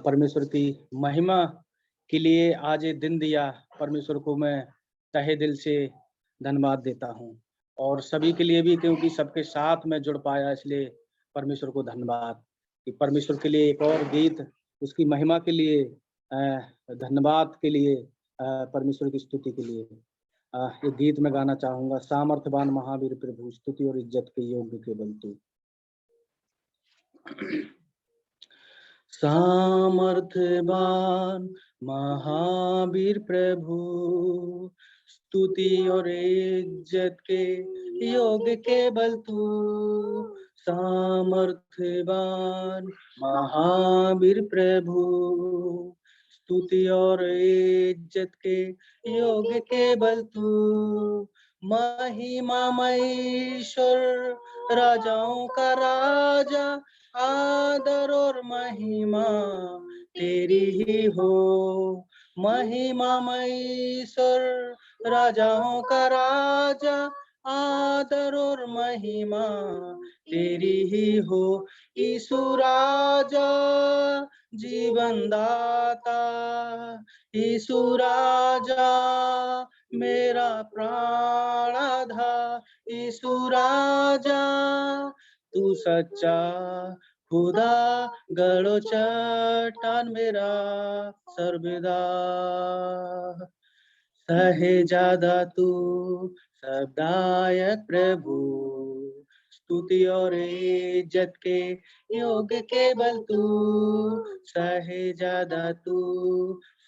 परमेश्वर की महिमा के लिए आज ये दिन दिया, परमेश्वर को मैं तहे दिल से धन्यवाद देता हूँ। और सभी के लिए भी, क्योंकि सबके साथ मैं जुड़ पाया, इसलिए परमेश्वर को धन्यवाद कि परमेश्वर के लिए एक और गीत, उसकी महिमा के लिए, धन्यवाद के लिए, परमेश्वर की स्तुति के लिए ये गीत मैं गाना चाहूँगा। सामर्थ्यवान महावीर प्रभु, स्तुति और इज्जत के योग्य केवल तू। सामर्थ्यवान महावीर प्रभु, स्तुति और इज्जत के योग्य केवल तू। सामर्थ्यवान महावीर प्रभु, स्तुति और इज्जत के योग्य केवल तू। महिमामय ईश्वर, राजाओं का राजा, आदर और महिमा तेरी ही हो। महिमामय ईश्वर, राजाओं का राजा, आदर और महिमा तेरी ही हो। यीशु राजा जीवन दाता, यीशु राजा मेरा प्राण आधा, यीशु राजा तू सच्चा खुदा, गढ़ो चट्टान मेरा सर्वदा। सहेजादा तू सबदायक प्रभु, स्तुति और इज्जत के योग्य केवल तू। सहेजादा तू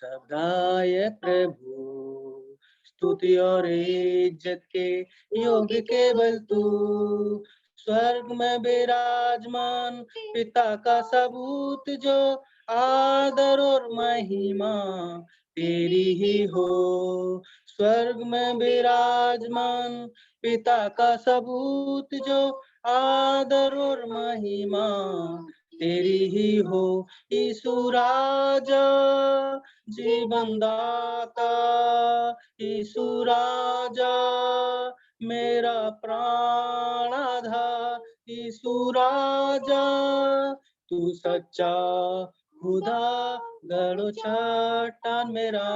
सबदायक प्रभु, स्तुति और इज्जत के योग्य केवल तू। स्वर्ग में विराजमान पिता का सबूत, जो आदर और महिमा तेरी ही हो। स्वर्ग में विराजमान पिता का सबूत, जो आदर और महिमा तेरी ही हो। यीशु राजा जीवन दाता, यीशु राजा मेरा प्राण आधा, यीशु राजा तू सच्चा खुदा, गढ़ो चट्टान मेरा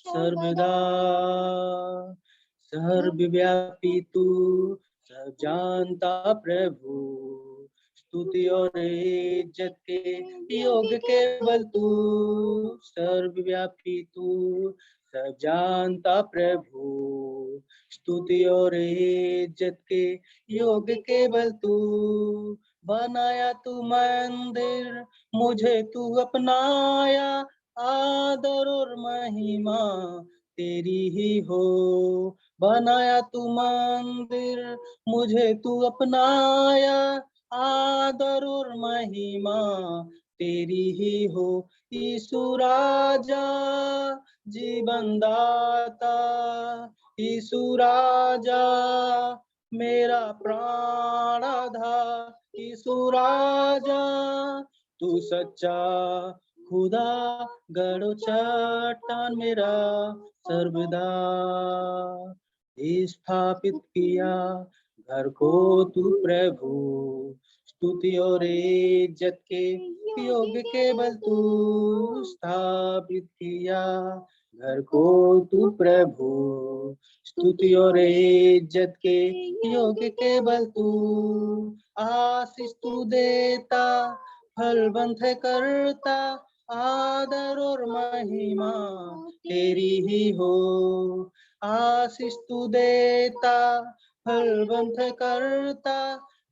सर्वदा। सर्वव्यापी तू, सब जानता प्रभु, स्तुति और इज्जत के योग्य केवल तू। सर्वव्यापी तू, सब जानता प्रभु, स्तुति और इज्जत के योग्य केवल तू। बनाया तू मंदिर, मुझे तू अपनाया, आदर और महिमा तेरी ही हो। बनाया तू मंदिर, मुझे तू अपनाया, आदर और महिमा तेरी ही हो। यीशु राजा जीवन दाता, यीशु राजा मेरा प्राण आधा, यीशु राजा तू सच्चा खुदा, गढ़ो चट्टान मेरा सर्वदा। स्थापित किया घर को तू प्रभु, स्तुति और इज्जत के योग्य केवल तू। स्थापित किया घर को तू प्रभु, स्तुति और इज्जत के योग्य केवल तू। आशीष तू देता, फलवंत है करता, आदर और महिमा तेरी ही हो। आशीष तू देता, फलवंत है करता,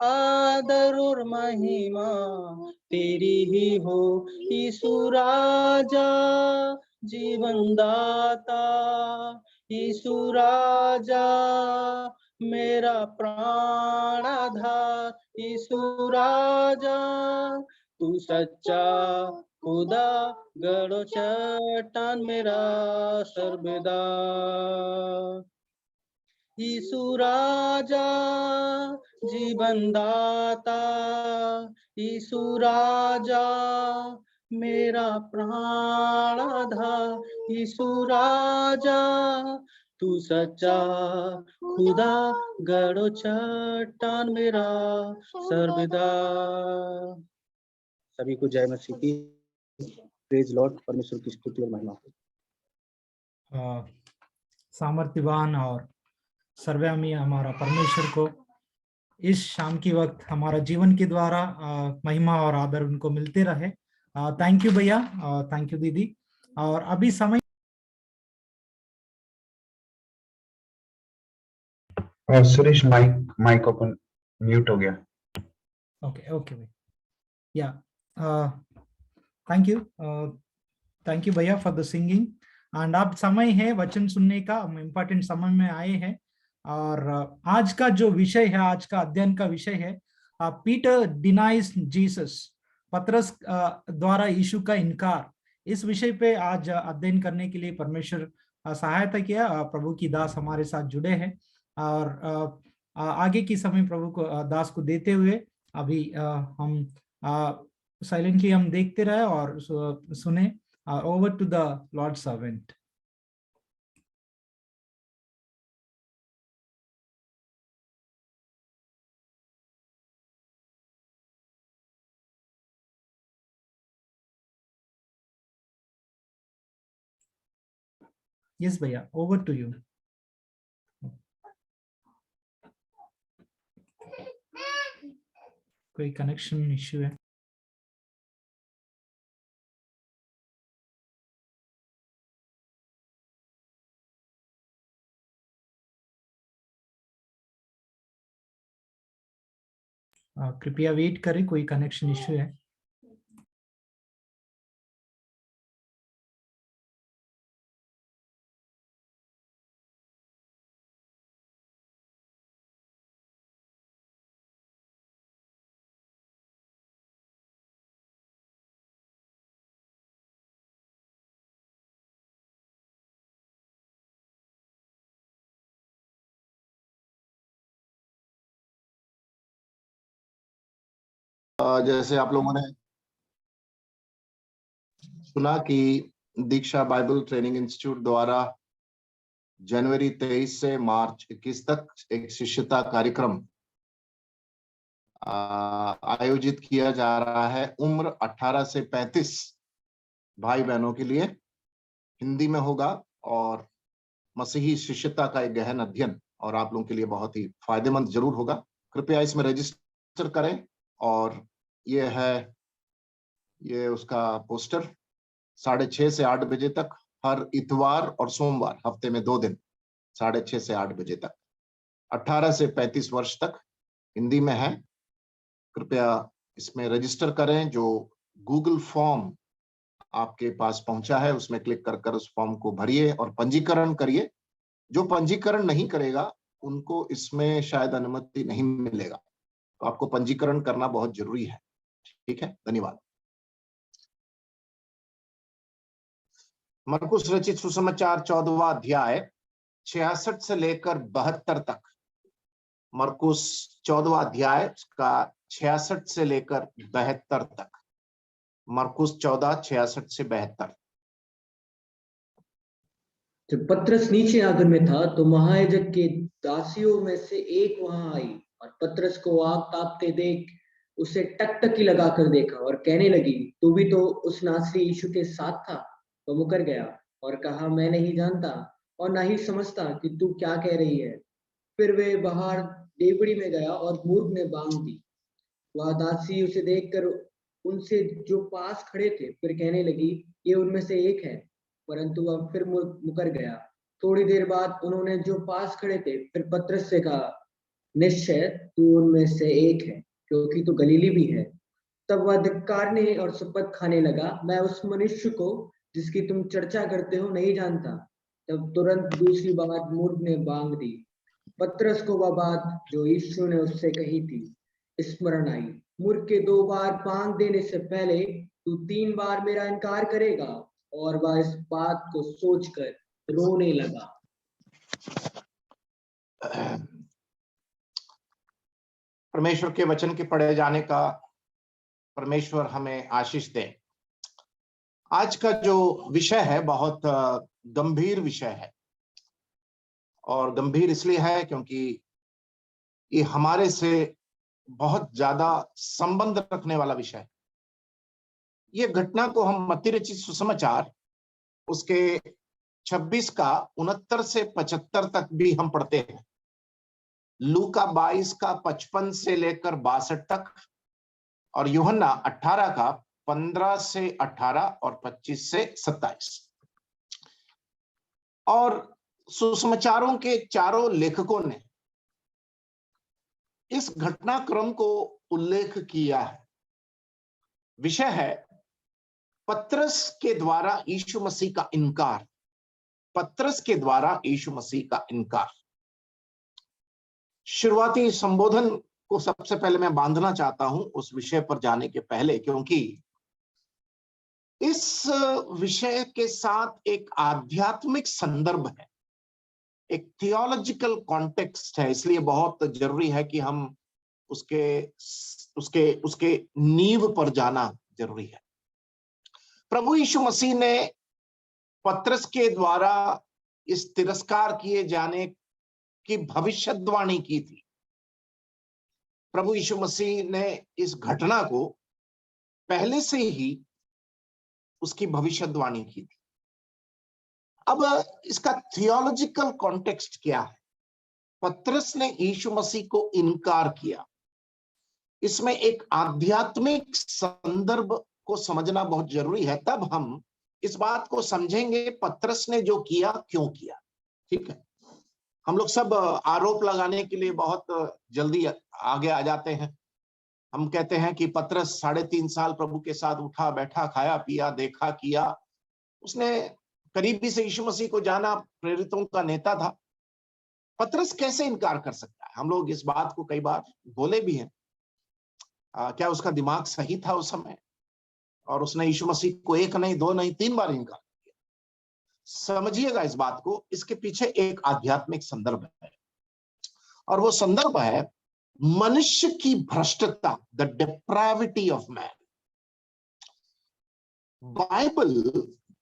आदर और महिमा तेरी ही हो। यीशु राजा जीवन दाता, यीशु राजा मेरा प्राण आधार, यीशु राजा तू सच्चा खुदा, गढ़ो चट्टान मेरा सर्वदा। यीशु राजा जीवन दाता, यीशु राजा मेरा प्राण आधार, यीशु राजा तू सच्चा खुदा, गढ़ो चट्टान मेरा सर्वदा। सभी को जय मसीह की। Praise Lord. परमेश्वर की स्तुति और महिमा हो। सामर्थ्यवान और सर्वव्यापी हमारा परमेश्वर को इस शाम की वक्त हमारा जीवन के द्वारा महिमा और आदर उनको मिलते रहे। थैंक यू भैया, थैंक यू दीदी। और अभी समय सुरेश माइक ओपन म्यूट हो गया। ओके ओके या थैंक यू भैया फॉर द सिंगिंग। एंड अब समय है वचन सुनने का, हम इम्पोर्टेंट समय में आए हैं। और आज का जो विषय है, आज का अध्ययन का विषय है पीटर डिनाइज जीसस, पतरस द्वारा यीशु का इनकार। इस विषय पे आज अध्ययन करने के लिए परमेश्वर सहायता किया। प्रभु की दास हमारे साथ जुड़े हैं और आगे की समय प्रभु को दास को देते हुए अभी हम साइलेंटली हम देखते रहे और सुने। Over to the lord servant. Yes भैया, ओवर टू यू। कोई कनेक्शन इश्यू है? कृपया वेट करें, कोई कनेक्शन इश्यू है। जैसे आप लोगों ने सुना कि दीक्षा बाइबल ट्रेनिंग इंस्टीट्यूट द्वारा जनवरी 23 से मार्च 21 तक एक शिष्यता कार्यक्रम आयोजित किया जा रहा है। उम्र 18 से 35 भाई बहनों के लिए हिंदी में होगा और मसीही शिष्यता का एक गहन अध्ययन, और आप लोगों के लिए बहुत ही फायदेमंद जरूर होगा। कृपया इसमें रजिस्टर करें। और ये उसका पोस्टर 6:30 से 8 बजे तक हर इतवार और सोमवार, हफ्ते में 2 दिन 6:30 से 8 बजे तक, 18 से 35 वर्ष तक हिंदी में है। कृपया इसमें रजिस्टर करें। जो गूगल फॉर्म आपके पास पहुंचा है उसमें क्लिक कर उस फॉर्म को भरिए और पंजीकरण करिए। जो पंजीकरण नहीं करेगा उनको इसमें शायद अनुमति नहीं मिलेगा, तो आपको पंजीकरण करना बहुत जरूरी है। ठीक है, धन्यवाद। मरकुस रचित सुसमाचार 14वां अध्याय 66 से लेकर 72 तक। मरकुस 14वां अध्याय का 66 से लेकर 72 तक। मरकुस 14, 66 से 72। जब पतरस नीचे आंगन में था तो महायाजक के दासियों में से एक वहां आई और पतरस को आग तापते देख उसे टकटकी लगाकर देखा और कहने लगी, तू भी तो उस नासरी यीशु के साथ था। वह मुकर गया और कहा, मैं नहीं जानता और ना ही समझता कि तू क्या कह रही है। फिर वे बाहर डेवड़ी में गया और मूर्ख ने बांध दी। वह दासी उसे देखकर उनसे जो पास खड़े थे फिर कहने लगी, ये उनमें से एक है। परंतु वह फिर मुकर गया। थोड़ी देर बाद उन्होंने जो पास खड़े थे फिर पतरस से कहा, निश्चय तू उनमें से एक है, क्योंकि तू गलीली भी है। तब वह धिक्कारने और शपथ खाने लगा, मैं उस मनुष्य को जिसकी तुम चर्चा करते हो नहीं जानता। तब तुरंत दूसरी बार मूर्ख ने बांध दी। पतरस को वह बात जो यीशु ने उससे कही थी स्मरण आई। मूर्ख के 2 बार बांध देने से पहले तू 3 बार मेरा इनकार करेगा। और वह इस बात को सोचकर रोने लगा। परमेश्वर के वचन के पढ़े जाने का परमेश्वर हमें आशीष दे। आज का जो विषय है बहुत गंभीर विषय है, और गंभीर इसलिए है क्योंकि ये हमारे से बहुत ज्यादा संबंध रखने वाला विषय है। ये घटना को हम मत्ती रचित सुसमाचार उसके 26 का 69 से 75 तक भी हम पढ़ते हैं, लूका 22 का 55 से लेकर 62 तक, और यूहन्ना 18 का 15 से 18 और 25 से 27। और सुसमाचारों के चारों लेखकों ने इस घटनाक्रम को उल्लेख किया है। विषय है पतरस के द्वारा यीशु मसीह का इनकार। पतरस के द्वारा यीशु मसीह का इनकार। शुरुआती संबोधन को सबसे पहले मैं बांधना चाहता हूं उस विषय पर जाने के पहले, क्योंकि इस विषय के साथ एक आध्यात्मिक संदर्भ है, एक थियोलॉजिकल कॉन्टेक्स्ट है, इसलिए बहुत जरूरी है कि हम उसके नींव पर जाना जरूरी है। प्रभु यीशु मसीह ने पतरस के द्वारा इस तिरस्कार किए जाने की भविष्यवाणी की थी। प्रभु यीशु मसीह ने इस घटना को पहले से ही उसकी भविष्यवाणी की थी। अब इसका थियोलॉजिकल कॉन्टेक्स्ट क्या है? पतरस ने यीशु मसीह को इनकार किया। इसमें एक आध्यात्मिक संदर्भ को समझना बहुत जरूरी है, तब हम इस बात को समझेंगे पतरस ने जो किया क्यों किया। ठीक है, हम लोग सब आरोप लगाने के लिए बहुत जल्दी आगे आ जाते हैं। हम कहते हैं कि पतरस 3.5 साल प्रभु के साथ उठा बैठा, खाया पिया, देखा किया, उसने करीबी से यीशु मसीह को जाना, प्रेरितों का नेता था। पतरस कैसे इनकार कर सकता है? हम लोग इस बात को कई बार बोले भी हैं। क्या उसका दिमाग सही था उस समय? और उसने यीशु मसीह को 1 नहीं 2 नहीं 3 बार इनकार किया। समझिएगा इस बात को, इसके पीछे एक आध्यात्मिक संदर्भ है, और वो संदर्भ है मनुष्य की भ्रष्टता, the depravity of man. Bible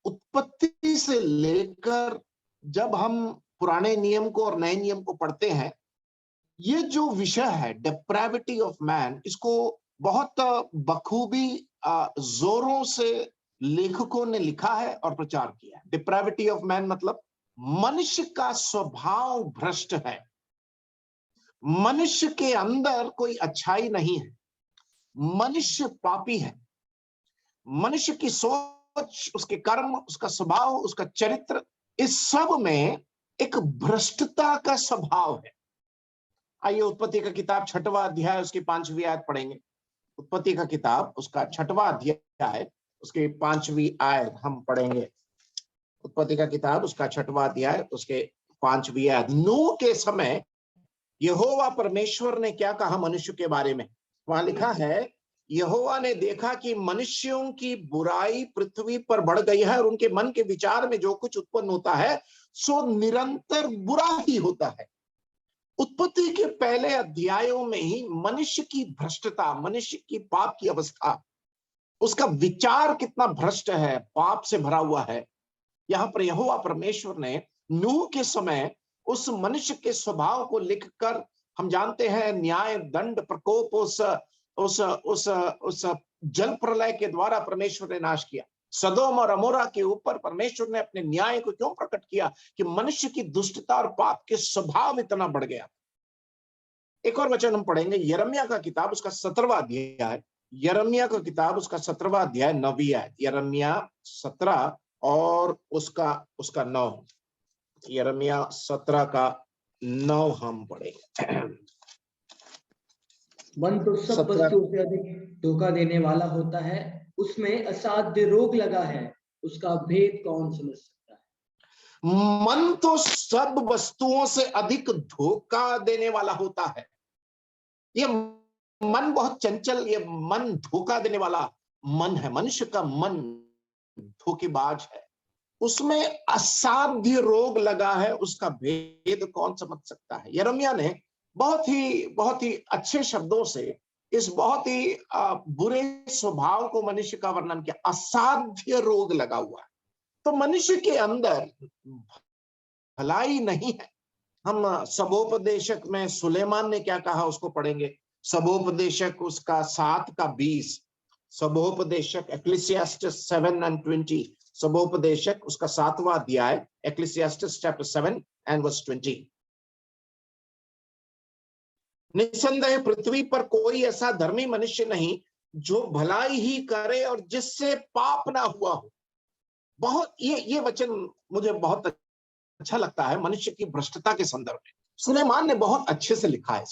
उत्पत्ति से लेकर जब हम पुराने नियम को और नए नियम को पढ़ते हैं, ये जो विषय है डेप्राविटी ऑफ मैन, इसको बहुत बखूबी जोरों से लेखकों ने लिखा है और प्रचार किया है। डेप्राविटी ऑफ मैन मतलब मनुष्य का स्वभाव भ्रष्ट है, मनुष्य के अंदर कोई अच्छाई नहीं है, मनुष्य पापी है, मनुष्य की सोच, उसके कर्म, उसका स्वभाव, उसका चरित्र, इस सब में एक भ्रष्टता का स्वभाव है। आइए उत्पत्ति का किताब 6वां अध्याय उसकी 5वीं आयत पढ़ेंगे। उत्पत्ति का किताब उसका 6वां अध्याय उसके 5वीं आयत हम पढ़ेंगे। उत्पत्ति का किताब उसका 6वां अध्याय उसके 5वीं आयत। नूह के समय यहोवा परमेश्वर ने क्या कहा मनुष्य के बारे में? वहां लिखा है, यहोवा ने देखा कि मनुष्यों की बुराई पृथ्वी पर बढ़ गई है और उनके मन के विचार में जो कुछ उत्पन्न होता है सो निरंतर बुरा ही होता है। उत्पत्ति के पहले अध्यायों में ही मनुष्य की भ्रष्टता, मनुष्य की पाप की अवस्था, उसका विचार कितना भ्रष्ट है, पाप से भरा हुआ है। यहाँ पर यहोवा परमेश्वर ने नूह के समय उस मनुष्य के स्वभाव को लिखकर, हम जानते हैं न्याय, दंड, प्रकोप, उस जल प्रलय के द्वारा परमेश्वर ने नाश किया। सदोम और अमोरा के ऊपर परमेश्वर ने अपने न्याय को क्यों प्रकट किया? कि मनुष्य की दुष्टता और पाप के स्वभाव इतना बढ़ गया। एक और वचन हम पढ़ेंगे, यिर्मयाह का किताब उसका 17वां अध्याय, यिर्मयाह का किताब उसका 17वां अध्याय 9वीं आयत। यिर्मयाह 17 और उसका 9, यिर्मयाह 17 का 9 हम पढ़ेंगे। मन तो सब वस्तुओं से अधिक धोखा देने वाला होता है, उसमें असाध्य रोग लगा है, उसका भेद कौन समझ सकता है? मन तो सब वस्तुओं से अधिक धोखा देने वाला होता है। ये मन बहुत चंचल, ये मन धोखा देने वाला मन है। मनुष्य का मन धोखेबाज है, उसमें असाध्य रोग लगा है, उसका भेद कौन समझ सकता है? यिर्मयाह ने बहुत ही अच्छे शब्दों से इस बहुत ही बुरे स्वभाव को मनुष्य का वर्णन किया। असाध्य रोग लगा हुआ है, तो मनुष्य के अंदर भलाई नहीं है। हम सबोपदेशक में सुलेमान ने क्या कहा उसको पढ़ेंगे। सबोपदेशक उसका 7 का 20, सबोपदेशक, Ecclesiastes 7:20, सबोपदेशक उसका 7वां अध्याय, Ecclesiastes chapter 7 and verse 20। निस्संदेह पृथ्वी पर कोई ऐसा धर्मी मनुष्य नहीं जो भलाई ही करे और जिससे पाप ना हुआ हो। बहुत ये वचन मुझे बहुत अच्छा लगता है मनुष्य की भ्रष्टता के संदर्भ में। सुलेमान ने बहुत अच्छे से लिखा है,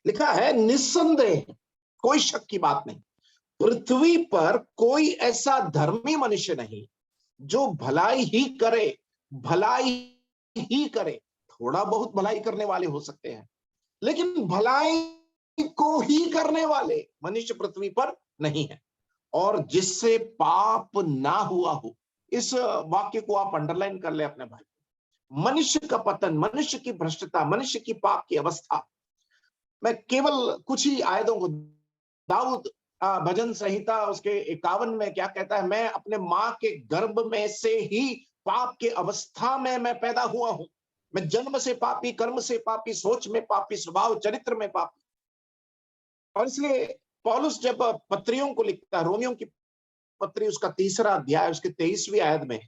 लिखा है निस्संदेह, कोई शक की बात नहीं, पृथ्वी पर कोई ऐसा धर्मी मनुष्य नहीं जो भलाई ही करे, भलाई ही करे। थोड़ा बहुत भलाई करने वाले हो सकते हैं, लेकिन भलाई को ही करने वाले मनुष्य पृथ्वी पर नहीं है, और जिससे पाप ना हुआ हो। इस वाक्य को आप अंडरलाइन कर ले अपने भाई। मनुष्य का पतन, मनुष्य की भ्रष्टता, मनुष्य की पाप की अवस्था, मैं केवल कुछ ही आयतों को, दाऊद भजन संहिता उसके 51 में क्या कहता है, मैं अपने मां के गर्भ में से ही पाप के अवस्था में मैं पैदा हुआ हूं, मैं जन्म से पापी, कर्म से पापी, सोच में पापी, स्वभाव चरित्र में पापी। और इसलिए पौलुस जब पत्रियों को लिखता है, रोमियों की पत्री उसका 3रा अध्याय उसके 23वीं आयत में,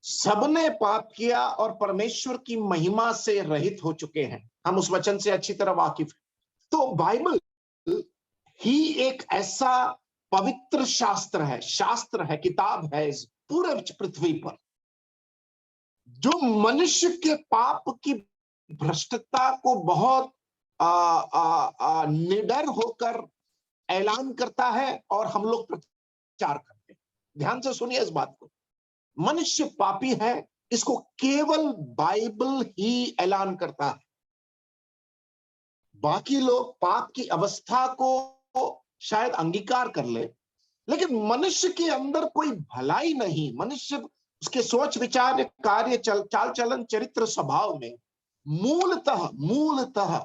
सबने पाप किया और परमेश्वर की महिमा से रहित हो चुके हैं। हम उस वचन से अच्छी तरह वाकिफ हैं। तो बाइबल ही एक ऐसा पवित्र शास्त्र है, किताब है इस पूरे पृथ्वी पर, जो मनुष्य के पाप की भ्रष्टता को बहुत निडर होकर ऐलान करता है और हम लोग प्रचार करते हैं। ध्यान से सुनिए इस बात को, मनुष्य पापी है, इसको केवल बाइबल ही ऐलान करता है। बाकी लोग पाप की अवस्था को शायद अंगीकार कर ले, लेकिन मनुष्य के अंदर कोई भलाई नहीं, मनुष्य उसके सोच विचार, कार्य, चाल चलन, चरित्र, स्वभाव में मूलतः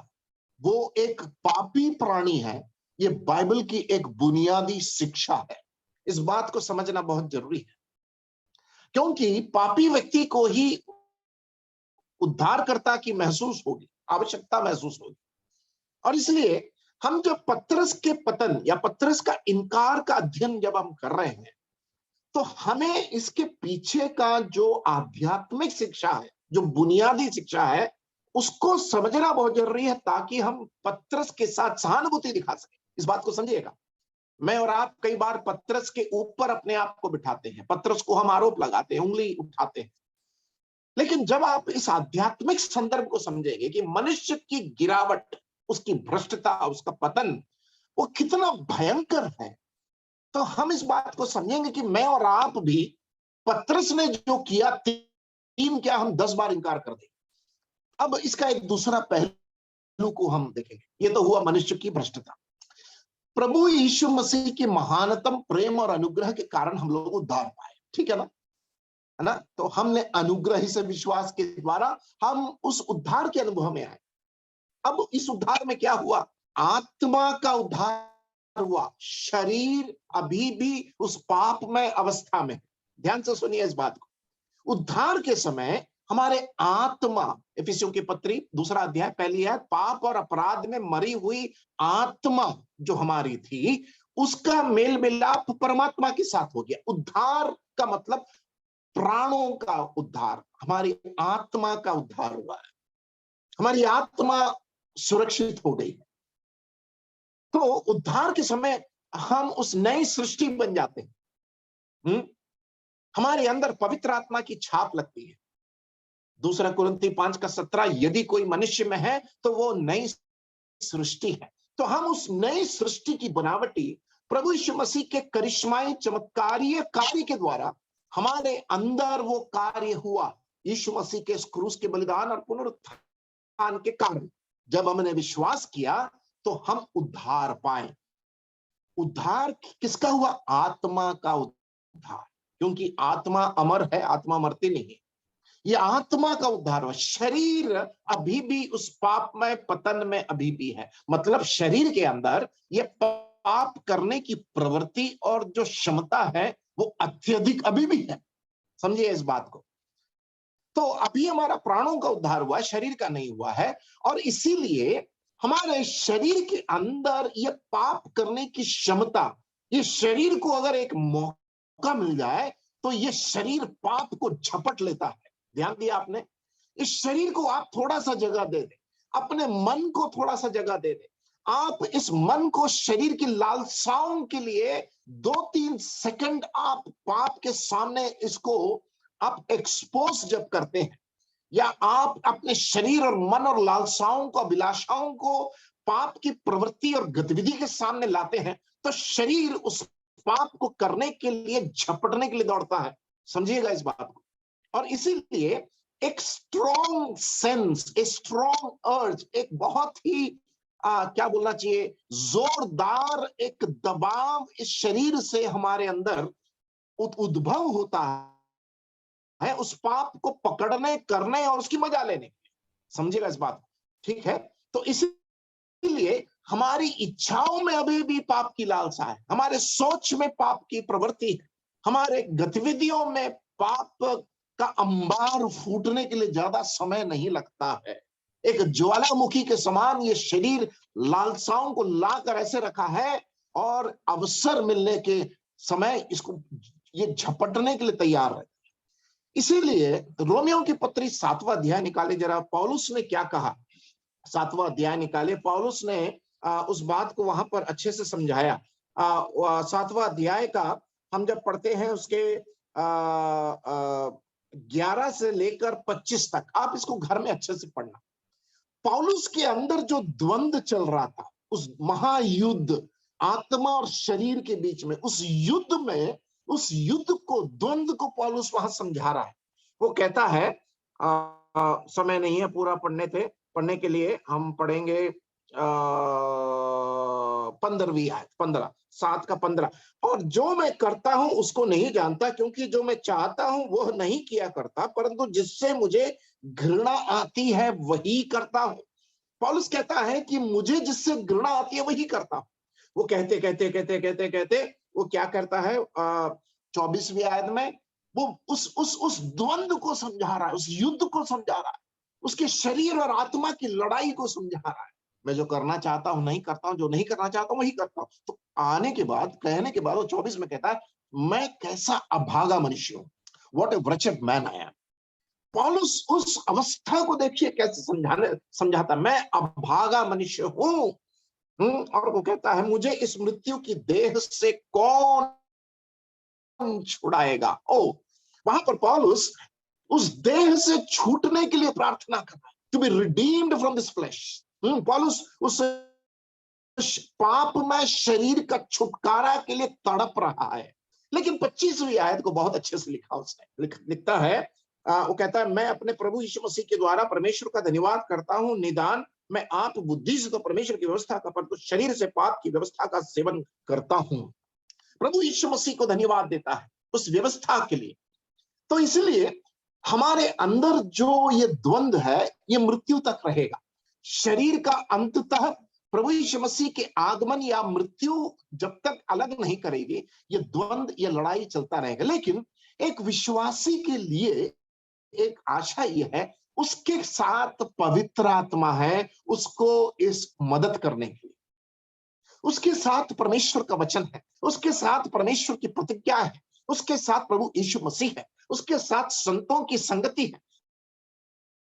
वो एक पापी प्राणी है। ये बाइबल की एक बुनियादी शिक्षा है। इस बात को समझना बहुत जरूरी है, क्योंकि पापी व्यक्ति को ही उद्धारकर्ता की महसूस होगी, आवश्यकता महसूस होगी। और इसलिए हम जब पतरस के पतन या पतरस का इनकार का अध्ययन जब हम कर रहे हैं, तो हमें इसके पीछे का जो आध्यात्मिक शिक्षा है, जो बुनियादी शिक्षा है, उसको समझना बहुत जरूरी है, ताकि हम पतरस के साथ सहानुभूति दिखा सकें। इस बात को समझिएगा। मैं और आप कई बार पतरस के ऊपर अपने आप को बिठाते हैं, पतरस को हम आरोप लगाते हैं, उंगली उठाते हैं। लेकिन जब आप इस आध्यात्मिक संदर्भ को समझेंगे कि मनुष्य की गिरावट, उसकी भ्रष्टता, उसका पतन वो कितना भयंकर है, तो हम इस बात को समझेंगे कि मैं और आप भी पतरस ने जो किया, 3 क्या हम 10 बार इंकार कर देंगे। अब इसका एक दूसरा पहलू को हम देखेंगे। ये तो हुआ मनुष्य की भ्रष्टता। प्रभु यीशु मसीह के महानतम प्रेम और अनुग्रह के कारण हम लोग उद्धार पाए, ठीक है ना? तो हमने अनुग्रह से, विश्वास के द्वारा हम उस उद्धार के अनुभव में आए। अब इस उद्धार में क्या हुआ? आत्मा का उद्धार हुआ, शरीर अभी भी उस पापमय अवस्था में। ध्यान से सुनिए इस बात को। उद्धार के समय हमारे आत्मा, इफिसियों की पत्री 2रा अध्याय 1ली आयत, पाप और अपराध में मरी हुई आत्मा जो हमारी थी, उसका मेल मिलाप परमात्मा के साथ हो गया। उद्धार का मतलब प्राणों का उद्धार, हमारी आत्मा का उद्धार हुआ है, हमारी आत्मा सुरक्षित हो गई। तो उद्धार के समय हम उस नई सृष्टि बन जाते हैं। हमारे अंदर पवित्र आत्मा की छाप लगती है। 2 कुरिन्थी 5:17, यदि कोई मनुष्य में है तो वो नई सृष्टि है। तो हम उस नई सृष्टि की बनावटी प्रभु यीशु मसीह के करिश्माई चमत्कारीय कार्य के द्वारा हमारे अंदर वो कार्य हुआ। यीशु मसीह के क्रूस के बलिदान और पुनरुत्थान के कारण जब हमने विश्वास किया तो हम उद्धार पाए। उद्धार किसका हुआ? आत्मा का उद्धार, क्योंकि आत्मा अमर है, आत्मा मरती नहीं है। ये आत्मा का उद्धार हुआ। शरीर अभी भी उस पापमय पतन में अभी भी है, मतलब शरीर के अंदर ये पाप करने की प्रवृत्ति और जो क्षमता है वो अत्यधिक अभी भी है। समझिए इस बात को। तो अभी हमारा प्राणों का उद्धार हुआ, शरीर का नहीं हुआ है, और इसीलिए हमारे शरीर के अंदर ये पाप करने की क्षमता ये शरीर को अगर एक मौका मिल जाए तो ये शरीर पाप को झपट लेता है। ध्यान दिया आपने? इस शरीर को आप थोड़ा सा जगह दे दें, अपने मन को थोड़ा सा जगह दे दें, आप इस मन को शरीर की लालसाओं के लिए 2-3 सेकंड आप पाप के सामने इसको आप एक्सपोज जब करते हैं, या आप अपने शरीर और मन और लालसाओं को, अभिलाषाओं को पाप की प्रवृत्ति और गतिविधि के सामने लाते हैं, तो शरीर उस पाप को करने के लिए, झपटने के लिए दौड़ता है। समझिएगा इस बात को। और इसीलिए एक स्ट्रॉन्ग सेंस, ए स्ट्रॉन्ग अर्ज, एक बहुत ही क्या बोलना चाहिए, जोरदार एक दबाव इस शरीर से हमारे अंदर उद्भव होता है उस पाप को पकड़ने, करने और उसकी मजा लेने। समझिएगा इस बात, ठीक है? तो इसलिए हमारी इच्छाओं में अभी भी पाप की लालसा है, हमारे सोच में पाप की प्रवृत्ति है, हमारे गतिविधियों में पाप का अंबार फूटने के लिए ज्यादा समय नहीं लगता है। एक ज्वालामुखी के समान ये शरीर लालसाओं को लाकर ऐसे रखा है, और अवसर मिलने के समय इसको ये झपटने के लिए तैयार है। इसीलिए रोमियो की पत्री 7वां अध्याय निकाले जरा, पौलुस ने क्या कहा। 7वां अध्याय निकाले, पौलुस ने उस बात को वहां पर अच्छे से समझाया। 7वां अध्याय का हम जब पढ़ते हैं उसके 11 से लेकर 25 तक, आप इसको घर में अच्छे से पढ़ना। पौलुस के अंदर जो द्वंद चल रहा था, उस महायुद्ध आत्मा और शरीर के बीच में, उस युद्ध में, उस युद्ध को, द्वंद को पौलुस वहां समझा रहा है। वो कहता है, समय नहीं है पूरा पढ़ने के लिए, हम पढ़ेंगे 15वीं आयत, 15, 7 का 15। और जो मैं करता हूं उसको नहीं जानता, क्योंकि जो मैं चाहता हूं वो नहीं किया करता, परंतु जिससे मुझे घृणा आती है वही करता हूं। पौलुस कहता है कि मुझे जिससे घृणा आती है वही करता हूं। वो कहते वो क्या करता है, 24वीं आयत में वो उस द्वंद को समझा रहा है, उस युद्ध को समझा रहा है, उसके शरीर और आत्मा की लड़ाई को समझा रहा है। मैं जो करना चाहता हूं नहीं करता हूं, जो नहीं करना चाहता हूं वही करता हूं। तो आने के बाद, कहने के बाद वो 24 में कहता है, मैं कैसा अभागा मनुष्य हूं, what a wretched man I am. Paulus उस अवस्था को देखिए कैसे समझाता, मैं अभागा मनुष्य हूं। और वो कहता है, मुझे इस मृत्यु की देह से कौन छुड़ाएगा। ओ, वहां पर पौलुस उस देह से छूटने के लिए प्रार्थना कर रहा है, to be redeemed from this flesh. पौलुस उस पापमय शरीर का छुटकारा के लिए तड़प रहा है। लेकिन 25वीं आयत को बहुत अच्छे से लिखा उसने, लिखता है, वो कहता है, मैं अपने प्रभु यीशु मसीह के द्वारा परमेश्वर का धन्यवाद करता हूं, निदान मैं आप बुद्धि से तो परमेश्वर की व्यवस्था का, परंतु शरीर से पाप की व्यवस्था का सेवन करता हूं। प्रभु यीशु मसीह को धन्यवाद देता है उस व्यवस्था के लिए। तो इसलिए हमारे अंदर जो ये द्वंद है, ये मृत्यु तक रहेगा। शरीर का अंततः प्रभु यीशु मसीह के आगमन या मृत्यु जब तक अलग नहीं करेगी, ये द्वंद, ये लड़ाई चलता रहेगा। लेकिन एक विश्वासी के लिए एक आशा ये है, उसके साथ पवित्र आत्मा है उसको इस मदद करने के लिए, उसके साथ परमेश्वर का वचन है, उसके साथ परमेश्वर की प्रतिज्ञा है, उसके साथ प्रभु यीशु मसीह है, उसके साथ संतों की संगति है,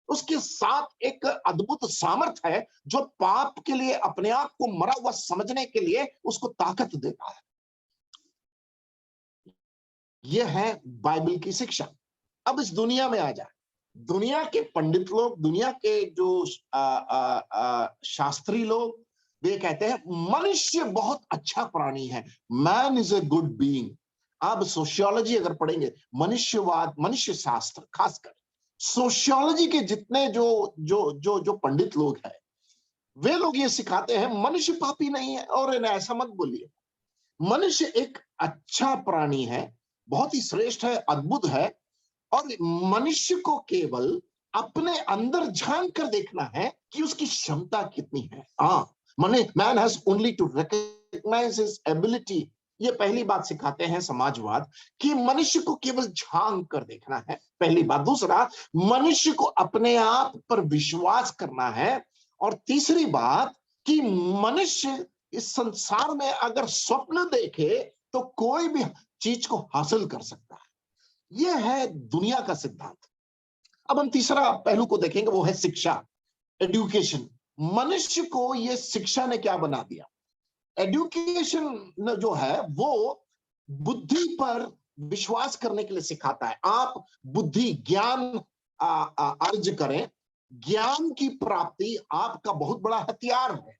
उसके साथ एक अद्भुत सामर्थ है जो पाप के लिए अपने आप को मरा हुआ समझने के लिए उसको ताकत देता है। यह है बाइबल की शिक्षा। अब इस दुनिया में आ जाए, दुनिया के पंडित लोग, दुनिया के जो शास्त्री लोग, वे कहते हैं मनुष्य बहुत अच्छा प्राणी है, man is a good being. आप सोशियोलॉजी अगर पढ़ेंगे, मनुष्यवाद, मनुष्य शास्त्र, खासकर सोशियोलॉजी के जितने जो पंडित लोग हैं, वे लोग ये सिखाते हैं मनुष्य पापी नहीं है। और इन्हें ऐसा मत बोलिए, मनुष्य एक अच्छा प्राणी है, बहुत ही श्रेष्ठ है, अद्भुत है, और मनुष्य को केवल अपने अंदर झांक कर देखना है कि उसकी क्षमता कितनी है। Man has only to recognise his ability. ये पहली बात सिखाते हैं समाजवाद, कि मनुष्य को केवल झांक कर देखना है, पहली बात। दूसरा, मनुष्य को अपने आप पर विश्वास करना है। और तीसरी बात कि मनुष्य इस संसार में अगर स्वप्न देखे तो कोई भी चीज को हासिल कर सकता है। यह है दुनिया का सिद्धांत। अब हम तीसरा पहलू को देखेंगे, वो है शिक्षा, एजुकेशन। मनुष्य को यह शिक्षा ने क्या बना दिया? एजुकेशन जो है वो बुद्धि पर विश्वास करने के लिए सिखाता है। आप बुद्धि ज्ञान अर्ज करें, ज्ञान की प्राप्ति आपका बहुत बड़ा हथियार है।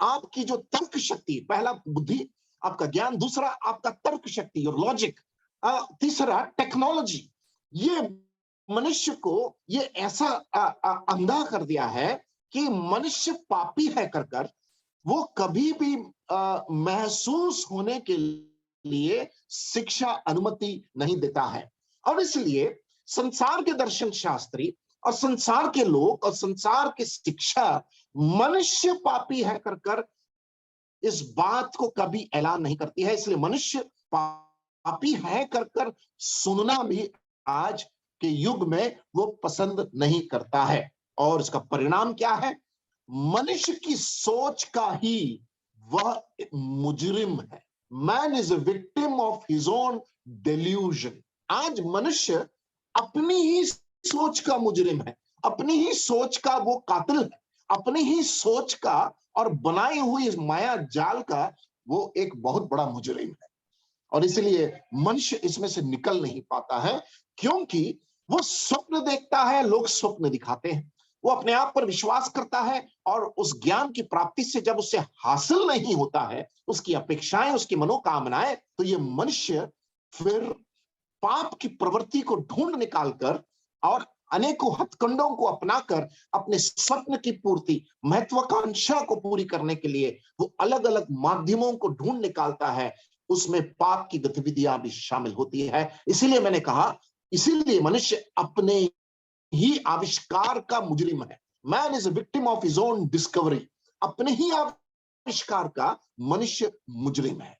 आपकी जो तर्क शक्ति, पहला बुद्धि, आपका ज्ञान, दूसरा आपका तर्क शक्ति और लॉजिक, तीसरा टेक्नोलॉजी। ये मनुष्य को ये ऐसा अंधा कर दिया है कि मनुष्य पापी है कर वो कभी भी महसूस होने के लिए शिक्षा अनुमति नहीं देता है। और इसलिए संसार के दर्शन शास्त्री और संसार के लोग और संसार की शिक्षा मनुष्य पापी है कर इस बात को कभी ऐलान नहीं करती है। इसलिए मनुष्य पापी है कर सुनना भी आज के युग में वो पसंद नहीं करता है। और इसका परिणाम क्या है? मनुष्य की सोच का ही वह मुजरिम है। Man is a victim of his own delusion. आज मनुष्य अपनी ही सोच का मुजरिम है, अपनी ही सोच का वो कातिल है, अपनी ही सोच का और बनाई हुई इस माया जाल का वो एक बहुत बड़ा मुजरिम है। और इसलिए मनुष्य इसमें से निकल नहीं पाता है, क्योंकि वो स्वप्न देखता है, लोग स्वप्न दिखाते हैं, वो अपने आप पर विश्वास करता है, और उस ज्ञान की प्राप्ति से जब उसे हासिल नहीं होता है, उसकी अपेक्षाएं, उसकी मनोकामनाएं, तो ये मनुष्य फिर पाप की प्रवृत्ति को ढूंढ निकालकर और अनेकों हथकंडों को अपनाकर अपने स्वप्न की पूर्ति, महत्वाकांक्षा को पूरी करने के लिए वो अलग अलग माध्यमों को ढूंढ निकालता है। उसमें पाप की गतिविधियां भी शामिल होती है। इसीलिए मैंने कहा, इसीलिए मनुष्य अपने ही आविष्कार का मुजरिम है। Man is a victim of his own discovery. अपने ही आविष्कार का मनुष्य मुजरिम है।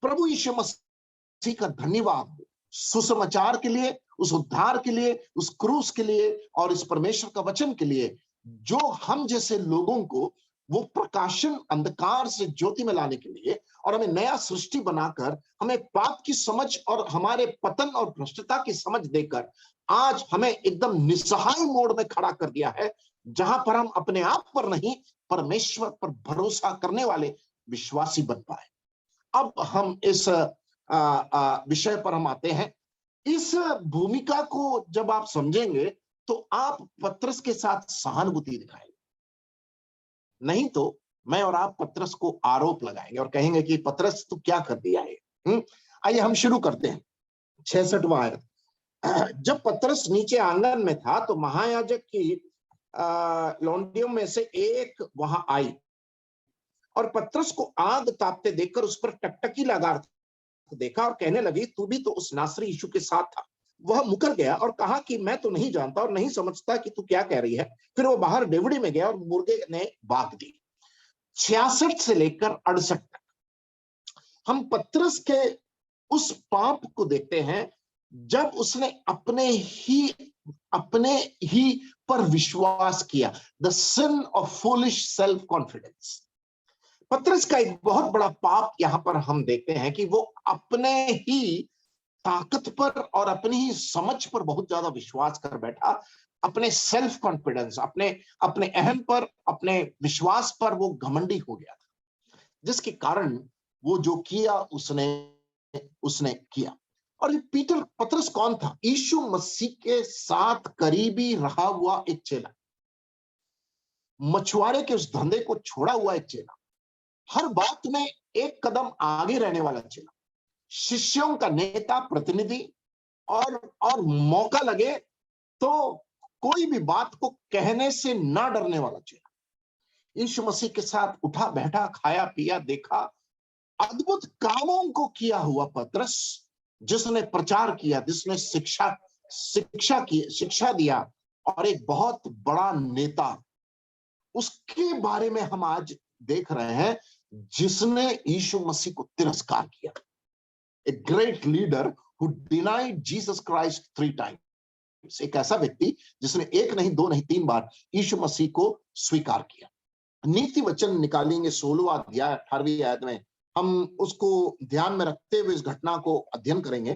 प्रभु यीशु मसीह का धन्यवाद हो सुसमाचार के लिए, उस उद्धार के लिए, उस क्रूस के लिए और इस परमेश्वर का वचन के लिए, जो हम जैसे लोगों को वो प्रकाशन अंधकार से ज्योति में लाने के लिए और हमें नया सृष्टि बनाकर, हमें पाप की समझ और हमारे पतन और भ्रष्टता की समझ देकर आज हमें एकदम निस्सहाय मोड़ में खड़ा कर दिया है, जहां पर हम अपने आप पर नहीं, परमेश्वर पर भरोसा करने वाले विश्वासी बन पाए। अब हम इस विषय पर हम आते हैं। इस भूमिका को जब आप समझेंगे तो आप पत्रस के साथ सहानुभूति दिखाएंगे, नहीं तो मैं और आप पत्रस को आरोप लगाएंगे और कहेंगे कि पत्रस तू क्या कर दिया है। आइए हम शुरू करते हैं। 66वां आयत। जब पत्रस नीचे आंगन में था तो महायाजक की लौंडियों में से एक वहां आई और पत्रस को आग तापते देखकर उस पर टकटकी लगा देखा और कहने लगी, तू भी तो उस नासरी यीशु के साथ था। वह मुकर गया और कहा कि मैं तो नहीं जानता और नहीं समझता कि तू क्या कह रही है। फिर वो बाहर डेवड़ी में गया और मुर्गे ने बाग दी। 66 से लेकर 68 तक हम पत्रस के उस पाप को देखते हैं जब उसने अपने ही पर विश्वास किया। The sin of foolish self confidence. पत्रस का एक बहुत बड़ा पाप यहां पर हम देखते हैं कि वो अपने ही ताकत पर और अपनी ही समझ पर बहुत ज्यादा विश्वास कर बैठा। अपने सेल्फ कॉन्फिडेंस, अपने अहम पर, अपने विश्वास पर वो घमंडी हो गया था, जिसके कारण वो जो किया उसने किया। और ये पत्रस कौन था? यीशु मसीह के साथ करीबी रहा हुआ एक चेला, मछुआरे के उस धंधे को छोड़ा हुआ एक चेला, हर बात में एक कदम आगे रहने वाला चेला, शिष्यों का नेता, प्रतिनिधि, और मौका लगे तो कोई भी बात को कहने से ना डरने वाला चेला। यीशु मसीह के साथ उठा बैठा, खाया पिया, देखा, अद्भुत कामों को किया हुआ पत्रस, जिसने प्रचार किया, जिसने शिक्षा दिया और एक बहुत बड़ा नेता, उसके बारे में हम आज देख रहे हैं जिसने यीशु मसीह को तिरस्कार किया। A great leader who denied Jesus Christ 3 times। एक ऐसा व्यक्ति जिसने 1 नहीं, 2 नहीं, 3 बार यीशु मसीह को स्वीकार किया। नीति वचन निकालेंगे 16वां अध्याय 18वीं आयत में, हम उसको ध्यान में रखते हुए इस घटना को अध्ययन करेंगे।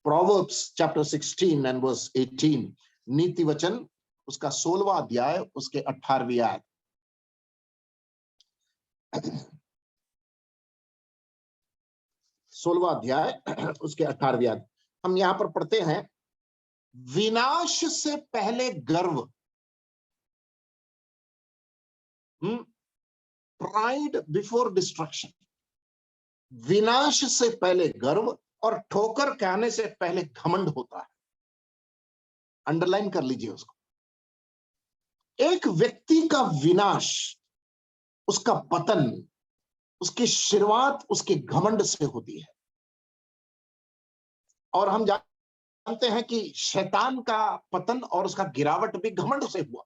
प्रोवर्ब्स चैप्टर 16 एंड वर्स 18, नीति वचन उसका 16वां अध्याय उसके 18वीं आयत। 16वां अध्याय उसके 18वीं आयत हम यहां पर पढ़ते हैं, विनाश से पहले गर्व, प्राइड बिफोर डिस्ट्रक्शन। विनाश से पहले गर्व और ठोकर खाने से पहले घमंड होता है। अंडरलाइन कर लीजिए उसको। एक व्यक्ति का विनाश, उसका पतन, उसकी शुरुआत उसके घमंड से होती है। और हम जानते हैं कि शैतान का पतन और उसका गिरावट भी घमंड से हुआ।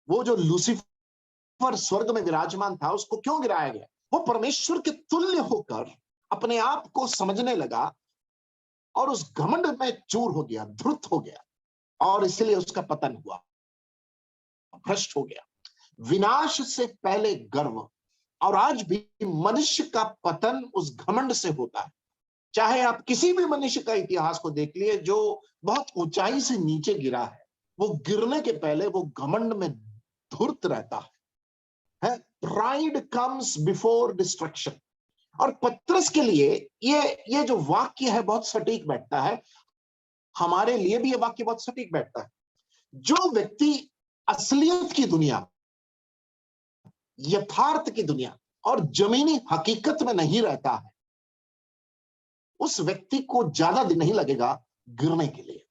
वो जो लूसीफर स्वर्ग में विराजमान था, उसको क्यों गिराया गया? वो परमेश्वर के तुल्य होकर अपने आप को समझने लगा और उस घमंड में चूर हो गया, धुर्त हो गया, और इसलिए उसका पतन हुआ, भ्रष्ट हो गया। विनाश से पहले गर्व। और आज भी मनुष्य का पतन उस घमंड से होता है। चाहे आप किसी भी मनुष्य का इतिहास को देख लिए जो बहुत ऊंचाई से नीचे गिरा है, वो गिरने के पहले वो घमंड में धुर्त रहता है। Pride comes before destruction. और पत्रस के लिए ये जो वाक्य है बहुत सटीक बैठता है। हमारे लिए भी ये वाक्य बहुत सटीक बैठता है। जो व्यक्ति असलियत की दुनिया, यथार्थ की दुनिया और जमीनी हकीकत में नहीं रहता है, उस व्यक्ति को ज्यादा दिन नहीं लगेगा गिरने के लिए,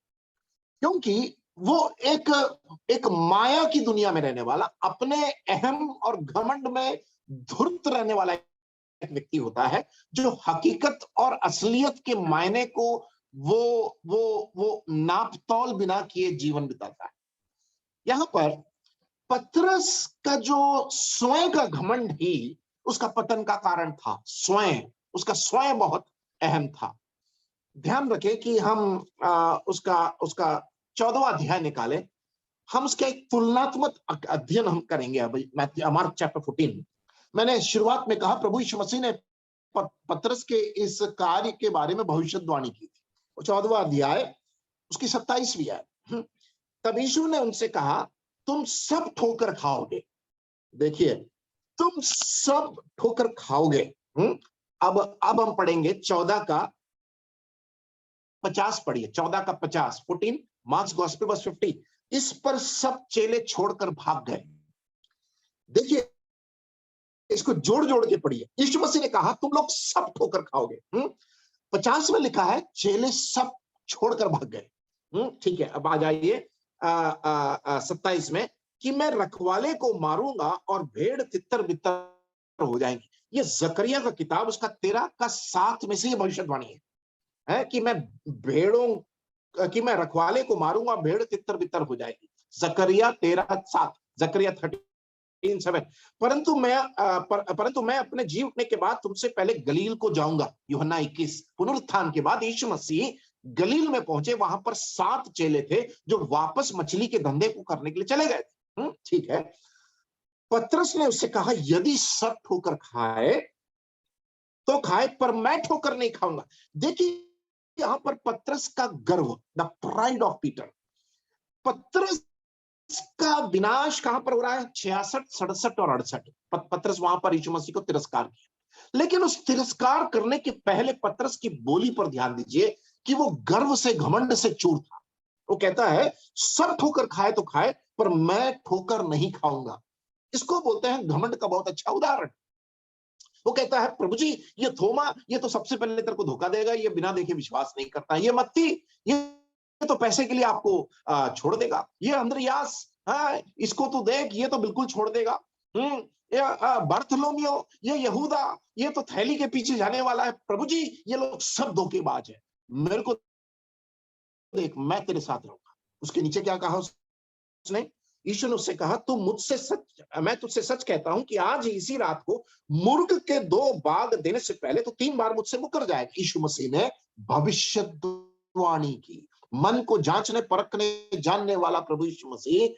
क्योंकि वो एक माया की दुनिया में रहने वाला, अपने अहम और घमंड में धुर्त रहने वाला एक व्यक्ति होता है, जो हकीकत और असलियत के मायने को वो नापतौल बिना किए जीवन बिताता है। यहां पर पत्रस का जो स्वयं का घमंड ही उसका पतन का कारण था। उसका स्वयं बहुत अहम था। ध्यान रखें कि हम उसका 14वां अध्याय निकाले, हम उसका एक तुलनात्मक अध्ययन हम करेंगे। अभी मार्क चैप्टर 14 मैंने शुरुआत में कहा, प्रभु यीशु मसीह ने पत्रस के इस कार्य के बारे में भविष्यवाणी की थी। 14वां अध्याय उसकी 27वीं आयत, तब यीशु ने उनसे कहा, तुम सब ठोकर खाओगे। देखिए, तुम सब ठोकर खाओगे। अब हम पढ़ेंगे 14 का 50 पढ़िए, 14 का 50, 14 मार्क्स गॉस्पेल वर्स 50। इस पर सब चेले छोड़कर भाग गए। देखिए, इसको जोड़ जोड़ के पढ़िए। यीशु मसीह ने कहा तुम लोग सब ठोकर खाओगे। 50 में लिखा है चेले सब छोड़कर भाग गए। ठीक है, अब आ जाइए 27 में, कि मैं रखवाले को मारूंगा और भेड़ तितर बितर हो जाएंगी। ये जकरिया का किताब उसका 13 का 7 में से ये भविष्यवाणी है कि मैं रखवाले को मारूंगा, भेड़ तितर बितर हो जाएगी। जकरिया 13:7, जकरिया 13:7। परंतु मैं अपने जी उठने के बाद तुमसे पहले गलील को जाऊंगा। यूहन्ना 21। पुनरुत्थान के बाद यीशु मसीह गलील में पहुंचे। वहां पर 7 चेले थे जो वापस मछली के धंधे को करने के लिए चले गए थे। ठीक है, पत्रस ने उससे कहा, यदि सब ठोकर खाए तो खाए, पर मैं ठोकर नहीं खाऊंगा। देखिए, यहां पर पत्रस का गर्व, द प्राइड ऑफ पीटर। पत्रस का विनाश कहां पर हो रहा है? 66, 67 और 68। पत्रस वहां पर यीशु मसीह को तिरस्कार किया। लेकिन उस तिरस्कार करने के पहले पत्रस की बोली पर ध्यान दीजिए कि वो गर्व से, घमंड से चूर था। वो कहता है सब ठोकर खाए तो खाए, पर मैं ठोकर नहीं खाऊंगा। इसको बोलते हैं घमंड का बहुत अच्छा उदाहरण। वो कहता है, प्रभु जी, ये थोमा, ये तो सबसे पहले तेरे को धोखा देगा, ये बिना देखे विश्वास नहीं करता। ये मत्ती, ये तो पैसे के लिए आपको छोड़ देगा। ये अंद्रयास, इसको तू देख, ये तो बिल्कुल छोड़ देगा। बर्थलोमियो, ये यहूदा, ये तो थैली के पीछे जाने वाला है। प्रभु जी, ये लोग सब धोखेबाज है। मेरे को देख, मैं तेरे साथ रहूंगा। उसके नीचे क्या कहा उसने? यीशु ने उससे कहा, मैं तुझसे सच कहता हूं कि आज ही इसी रात को मुर्ग के 2 बाग देने से पहले तो 3 बार मुझसे मुकर जाएगा। यीशु मसीह ने भविष्यवाणी की। मन को जांचने परखने जानने वाला प्रभु यीशु मसीह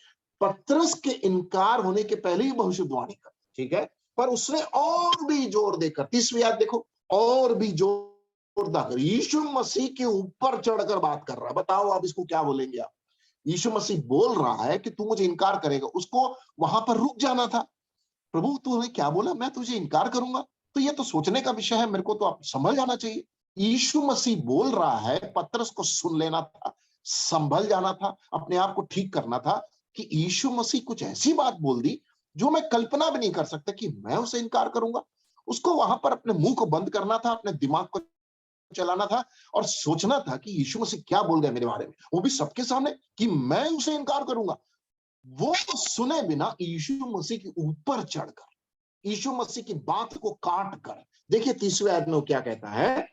पतरस के इनकार होने के पहले ही भविष्यवाणी कर, ठीक है, पर उसने और भी जोर देकर, 30वीं आयत देखो, और भी जोर देकर यीशु मसीह के ऊपर चढ़कर बात कर रहा है। बताओ आप इसको क्या बोलेंगे आप? यीशु मसीह बोल रहा है कि तू मुझे इनकार करेगा, उसको वहां पर रुक जाना था। प्रभु तूने क्या बोला, मैं तुझे इनकार करूंगा? तो ये तो सोचने का विषय है, मेरे को तो आप समझ जाना चाहिए। यीशु मसीह बोल रहा है, पतरस को सुन लेना था, संभल जाना था, अपने आप को ठीक करना था कि यीशु मसीह कुछ ऐसी बात बोल दी जो मैं कल्पना भी नहीं कर सकता कि मैं उसे इनकार करूंगा। उसको वहां पर अपने मुंह को बंद करना था, अपने दिमाग को चलाना था और सोचना था कि यीशु मसीह क्या बोल गए मेरे बारे में, वो भी सबके सामने, कि मैं उसे इनकार करूंगा। वो सुने बिना यीशु मसीह के ऊपर चढ़कर, यीशु मसीह की बात को काट कर, देखिए 30वें आयत में वो क्या कहता है,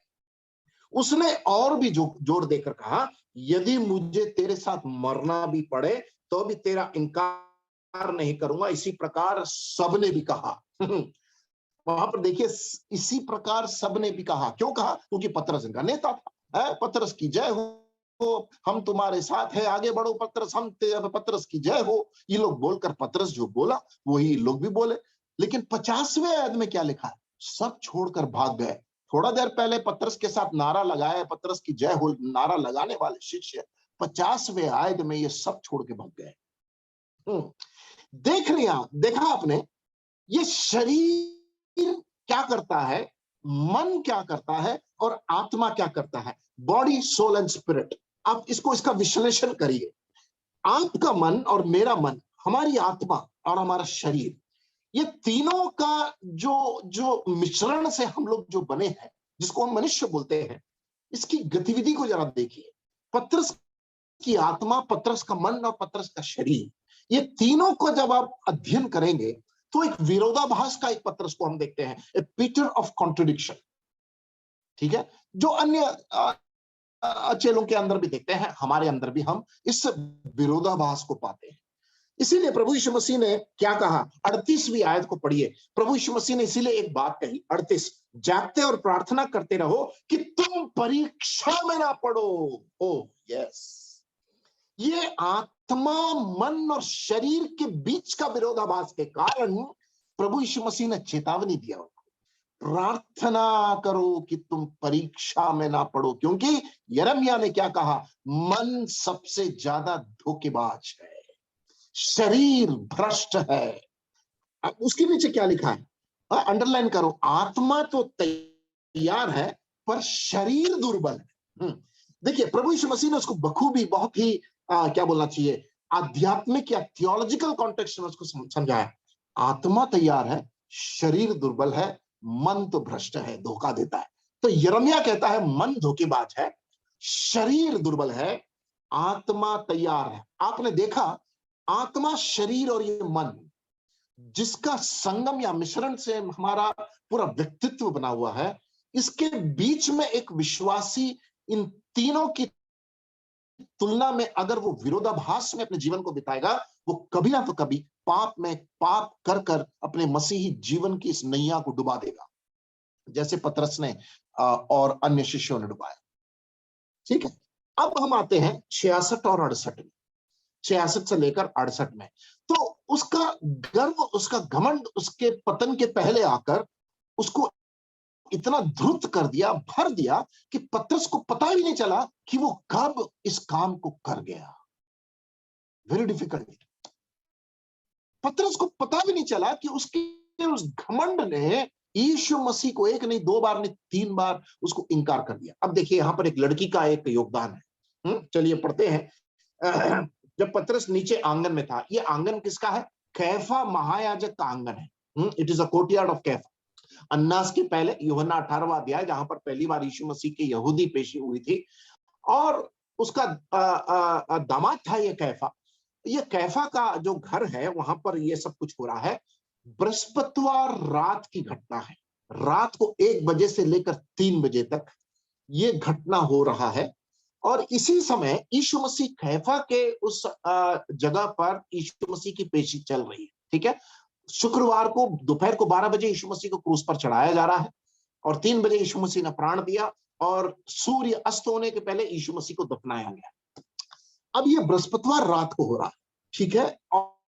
उसने और भी जोर देकर कहा, यदि मुझे तेरे साथ मरना भी पड़े तो भी तेरा इनकार नहीं करूंगा। इसी प्रकार सबने भी कहा। वहां पर देखिए, इसी प्रकार सबने भी कहा। क्यों कहा? क्योंकि पतरस इनका नेता था। पतरस की जय हो, हम तुम्हारे साथ है, आगे बढ़ो पतरस, हम पतरस की जय हो। ये लोग बोलकर पतरस जो बोला वही लोग भी बोले। लेकिन 50वें आयत में क्या लिखा है? सब छोड़कर भाग गए। थोड़ा देर पहले पतरस के साथ नारा लगाया, पतरस की जय हो नारा लगाने वाले शिष्य 50वें आयत में ये सब छोड़ के भाग गए। देखा आपने, ये शरीर क्या करता है, मन क्या करता है और आत्मा क्या करता है, बॉडी सोल एंड स्पिरिट। आप इसका विश्लेषण करिए। आपका मन और मेरा मन, हमारी आत्मा और हमारा शरीर, ये तीनों का जो मिश्रण से हम लोग जो बने हैं, जिसको हम मनुष्य बोलते हैं, इसकी गतिविधि को जरा देखिए। पतरस की आत्मा, पतरस का मन और पतरस का शरीर, ये तीनों को जब आप अध्ययन करेंगे तो एक विरोधाभास का एक पतरस को हम देखते हैं, ए पिक्चर ऑफ कॉन्ट्रडिक्शन, ठीक है, जो अन्य चेलों के अंदर भी देखते हैं, हमारे अंदर भी हम इस विरोधाभास को पाते हैं। इसीलिए प्रभु यीशु मसीह ने क्या कहा, 38वीं आयत को पढ़िए। प्रभु यीशु मसीह ने इसीलिए एक बात कही, 38, जागते और प्रार्थना करते रहो कि तुम परीक्षा में ना पड़ो। ओ यस, ये आत्मा, मन और शरीर के बीच का विरोधाभास के कारण प्रभु यीशु मसीह ने चेतावनी दिया, प्रार्थना करो कि तुम परीक्षा में ना पड़ो, क्योंकि यिर्मयाह ने क्या कहा, मन सबसे ज्यादा धोखेबाज है, शरीर भ्रष्ट है। अब उसके नीचे क्या लिखा है, अंडरलाइन करो, आत्मा तो तैयार है पर शरीर दुर्बल है। देखिए, प्रभु यीशु मसीह ने उसको बखूबी, बहुत ही क्या बोलना चाहिए, आध्यात्मिक या थियोलॉजिकल कॉन्टेक्स्ट में उसको समझाया। आत्मा तैयार है, शरीर दुर्बल है, मन तो भ्रष्ट है, धोखा देता है। तो यिर्मयाह कहता है मन धोखेबाज है, शरीर दुर्बल है, आत्मा तैयार है। आपने देखा, आत्मा, शरीर और ये मन, जिसका संगम या मिश्रण से हमारा पूरा व्यक्तित्व बना हुआ है, इसके बीच में एक विश्वासी इन तीनों की तुलना में अगर वो विरोधाभास में अपने जीवन को बिताएगा, वो कभी ना तो कभी पाप में पाप कर कर अपने मसीही जीवन की इस नैया को डुबा देगा, जैसे पतरस ने और अन्य शिष्यों ने डुबाया। ठीक है, अब हम आते हैं 66 और 68 में, 66 से लेकर 68 में। तो उसका गर्व, उसका घमंड उसके पतन के पहले आकर उसको इतना ध्रुत कर दिया, भर दिया कि पतरस को पता भी नहीं चला कि वो कब इस काम को कर गया। Very difficult. पतरस को पता भी नहीं चला कि उसके उस घमंड ने यीशु मसीह को एक नहीं, दो बार नहीं, 3 बार उसको इनकार कर दिया। अब देखिए, यहां पर एक लड़की का एक योगदान है। चलिए पढ़ते हैं। जब पतरस नीचे आंगन में था, ये आंगन किसका है? कैफा महायाजक का आंगन है। It is a courtyard of कैफा। अन्नास के पहले यूहन्ना 18वां अध्याय, जहां पर पहली बार यीशु मसीह की यहूदी पेशी हुई थी, और उसका दामाद था ये कैफा। ये कैफा का जो घर है, वहां पर ये सब कुछ हो रहा है। बृहस्पतिवार रात की घटना है। रात को 1 बजे से लेकर 3 बजे तक ये घटना हो रहा है। और इसी समय यीशु मसीह कैफा के उस जगह पर यीशु मसीह की पेशी चल रही है। ठीक है, शुक्रवार को दोपहर को 12 बजे यीशु मसीह को क्रूस पर चढ़ाया जा रहा है, और 3 बजे यीशु मसीह ने प्राण दिया, और सूर्य अस्त होने के पहले यीशु मसीह को दफनाया गया। अब ये बृहस्पतिवार रात को हो रहा है, ठीक है,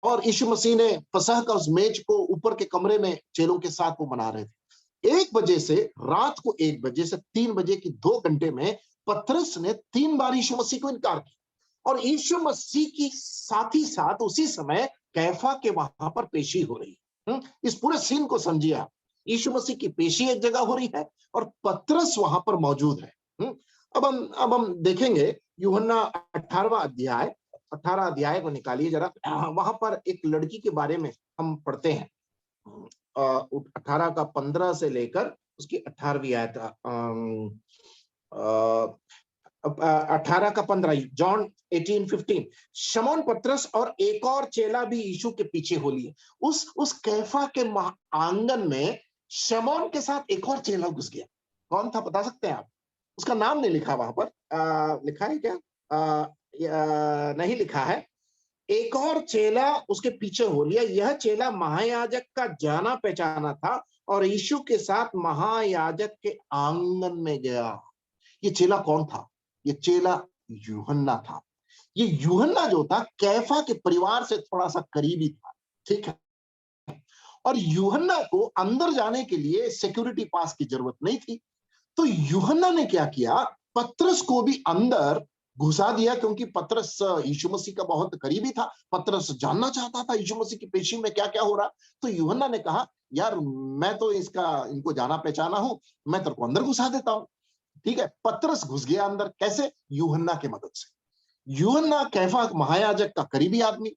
और यीशु मसीह ने फसह का उस मेज को ऊपर के कमरे में चेलों के साथ वो मना रहे थे। 1 बजे से रात को 1 बजे से 3 बजे की 2 घंटे में पतरस ने 3 बार यीशु मसीह को इनकार किया और यीशु मसीह की साथ ही साथ उसी समय कैफा के वहां पर पेशी हो रही है। इस पूरे सीन को समझिए आप। यीशु मसीह की पेशी एक जगह हो रही है और पतरस वहां पर मौजूद है। अब हम देखेंगे यूहन्ना 18 अध्याय को निकालिए जरा। वहां पर एक लड़की के बारे में हम पढ़ते हैं। 18 का 15 से लेकर उसकी 18वीं आयत, 18 का 15, जॉन 18:15। शमौन पतरस और एक और चेला भी यीशु के पीछे हो लिए। उस कैफा के आंगन में शमौन के साथ एक और चेला घुस गया। कौन था बता सकते हैं आप? उसका नाम नहीं लिखा वहां पर। लिखा है क्या? नहीं लिखा है। एक और चेला उसके पीछे हो लिया। यह चेला महायाजक का जाना पहचाना था और यीशु के साथ महायाजक के आंगन में गया। ये चेला कौन था? ये चेला यूहन्ना था। ये यूहन्ना जो था कैफा के परिवार से थोड़ा सा करीबी था, ठीक है। और यूहन्ना को अंदर जाने के लिए सिक्योरिटी पास की जरूरत नहीं थी। तो यूहन्ना ने क्या किया? पतरस को भी अंदर घुसा दिया, क्योंकि पतरस यीशु मसीह का बहुत करीबी था। पतरस जानना चाहता था यीशु मसीह की पेशी में क्या क्या हो रहा। तो यूहन्ना ने कहा, यार मैं तो इनको जाना पहचाना हूं, मैं तेरे को अंदर घुसा देता हूं। ठीक है, पतरस घुस गया अंदर। कैसे? यूहन्ना की मदद से। यूहन्ना कैफा महायाजक का करीबी आदमी,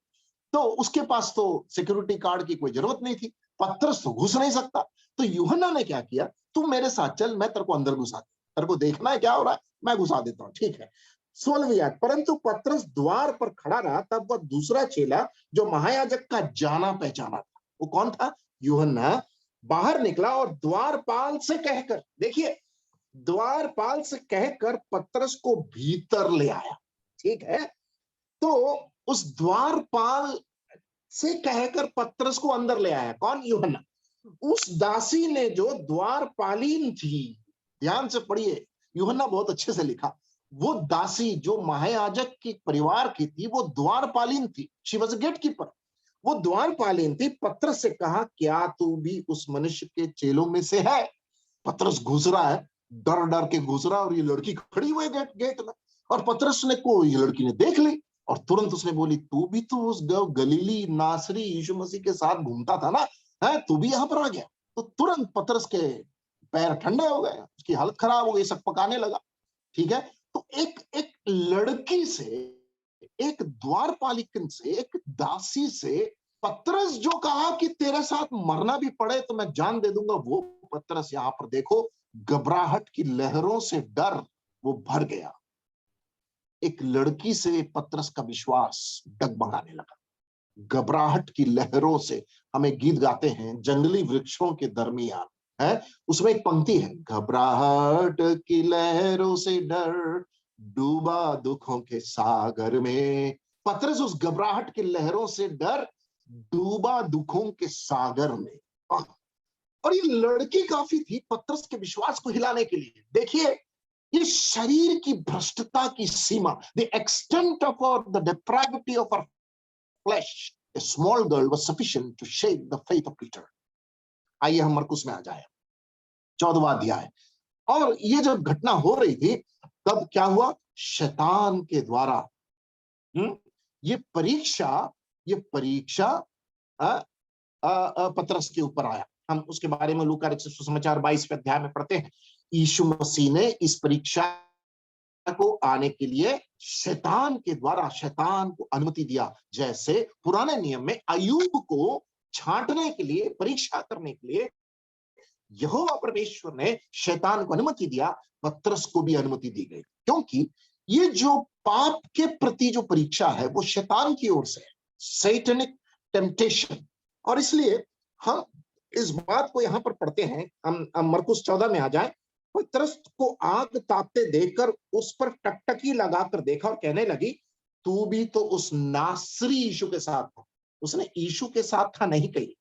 तो उसके पास तो सिक्योरिटी कार्ड की कोई जरूरत नहीं थी। पतरस तो घुस नहीं सकता। तो यूहन्ना ने क्या किया? तू मेरे साथ चल, मैं तेरे को अंदर घुसा दे, तेरे को देखना है क्या हो रहा है, मैं घुसा देता हूं। ठीक है। 16वीं आयत। परंतु पतरस द्वार पर खड़ा रहा। तब वह दूसरा चेला जो महायाजक का जाना पहचाना था, वो कौन था? यूहन्ना, बाहर निकला और द्वारपाल से कहकर, देखिए द्वारपाल से कहकर पतरस को भीतर ले आया। ठीक है। तो उस द्वारपाल से कहकर पतरस को अंदर ले आया। कौन? यूहन्ना। उस दासी ने जो द्वारपालीन थी, ध्यान से पढ़िए, यूहन्ना बहुत अच्छे से लिखा। वो दासी जो महायाजक के परिवार की थी, वो द्वारपालीन थी। She was a gatekeeper. वो द्वारपालीन थी। पतरस से कहा, क्या तू भी उस मनुष्य के चेलों में से है? पतरस घुस रहा है, डर डर के घुस रहा, और ये लड़की खड़ी हुई गेट में। और पतरस ने को ये लड़की ने देख ली और तुरंत उसने बोली, तू भी तो उस गलीली नासरी यीशु मसीह के साथ घूमता था ना, है? तू भी यहाँ पर आ गया। तो तुरंत पतरस के पैर ठंडे हो गए, उसकी हालत खराब हो गई, सब पकाने लगा। ठीक है। तो एक लड़की से, एक द्वारपालिकन से, एक दासी से पतरस जो कहा कि तेरे साथ मरना भी पड़े तो मैं जान दे दूंगा, वो पतरस यहां पर देखो घबराहट की लहरों से डर वो भर गया। एक लड़की से पतरस का विश्वास डगमगाने लगा। घबराहट की लहरों से, हमें गीत गाते हैं जंगली वृक्षों के दरमियान, है उसमें एक पंक्ति है, घबराहट की लहरों से डर डूबा दुखों के सागर में। पतरस उस घबराहट की लहरों से डर डूबा दुखों के सागर में। और ये लड़की काफी थी पतरस के विश्वास को हिलाने के लिए। देखिए, ये शरीर की भ्रष्टता की सीमा, the extent of the depravity of our flesh, a small girl was sufficient to shake the faith of Peter. आइए हम मरकुस में आ जाए, 14वां अध्याय। और ये जब घटना हो रही थी, तब क्या हुआ? शैतान के द्वारा ये परीक्षा पतरस के ऊपर आया। हम उसके बारे में लूका रचित सुसमाचार 22वें अध्याय में पढ़ते हैं। यीशु मसीह ने इस परीक्षा को आने के लिए शैतान के द्वारा शैतान को अनुमति दिया। जैसे पुराने नियम में अय्यूब को छांटने के लिए, परीक्षा करने के लिए यहोवा परमेश्वर ने शैतान को अनुमति दिया, पतरस को भी अनुमति दी गई। क्योंकि ये जो पाप के प्रति जो परीक्षा है वो शैतान की ओर से है, सैटेनिक टेम्पटेशन। और इसलिए हम इस बात को यहां पर पढ़ते हैं। हम मरकुस 14 में आ जाए। पतरस को आग तापते देखकर उस पर टकटकी लगाकर देखा और कहने लगी, तू भी तो उस नासरी यीशु के साथ था। उसने यीशु के साथ था नहीं कही,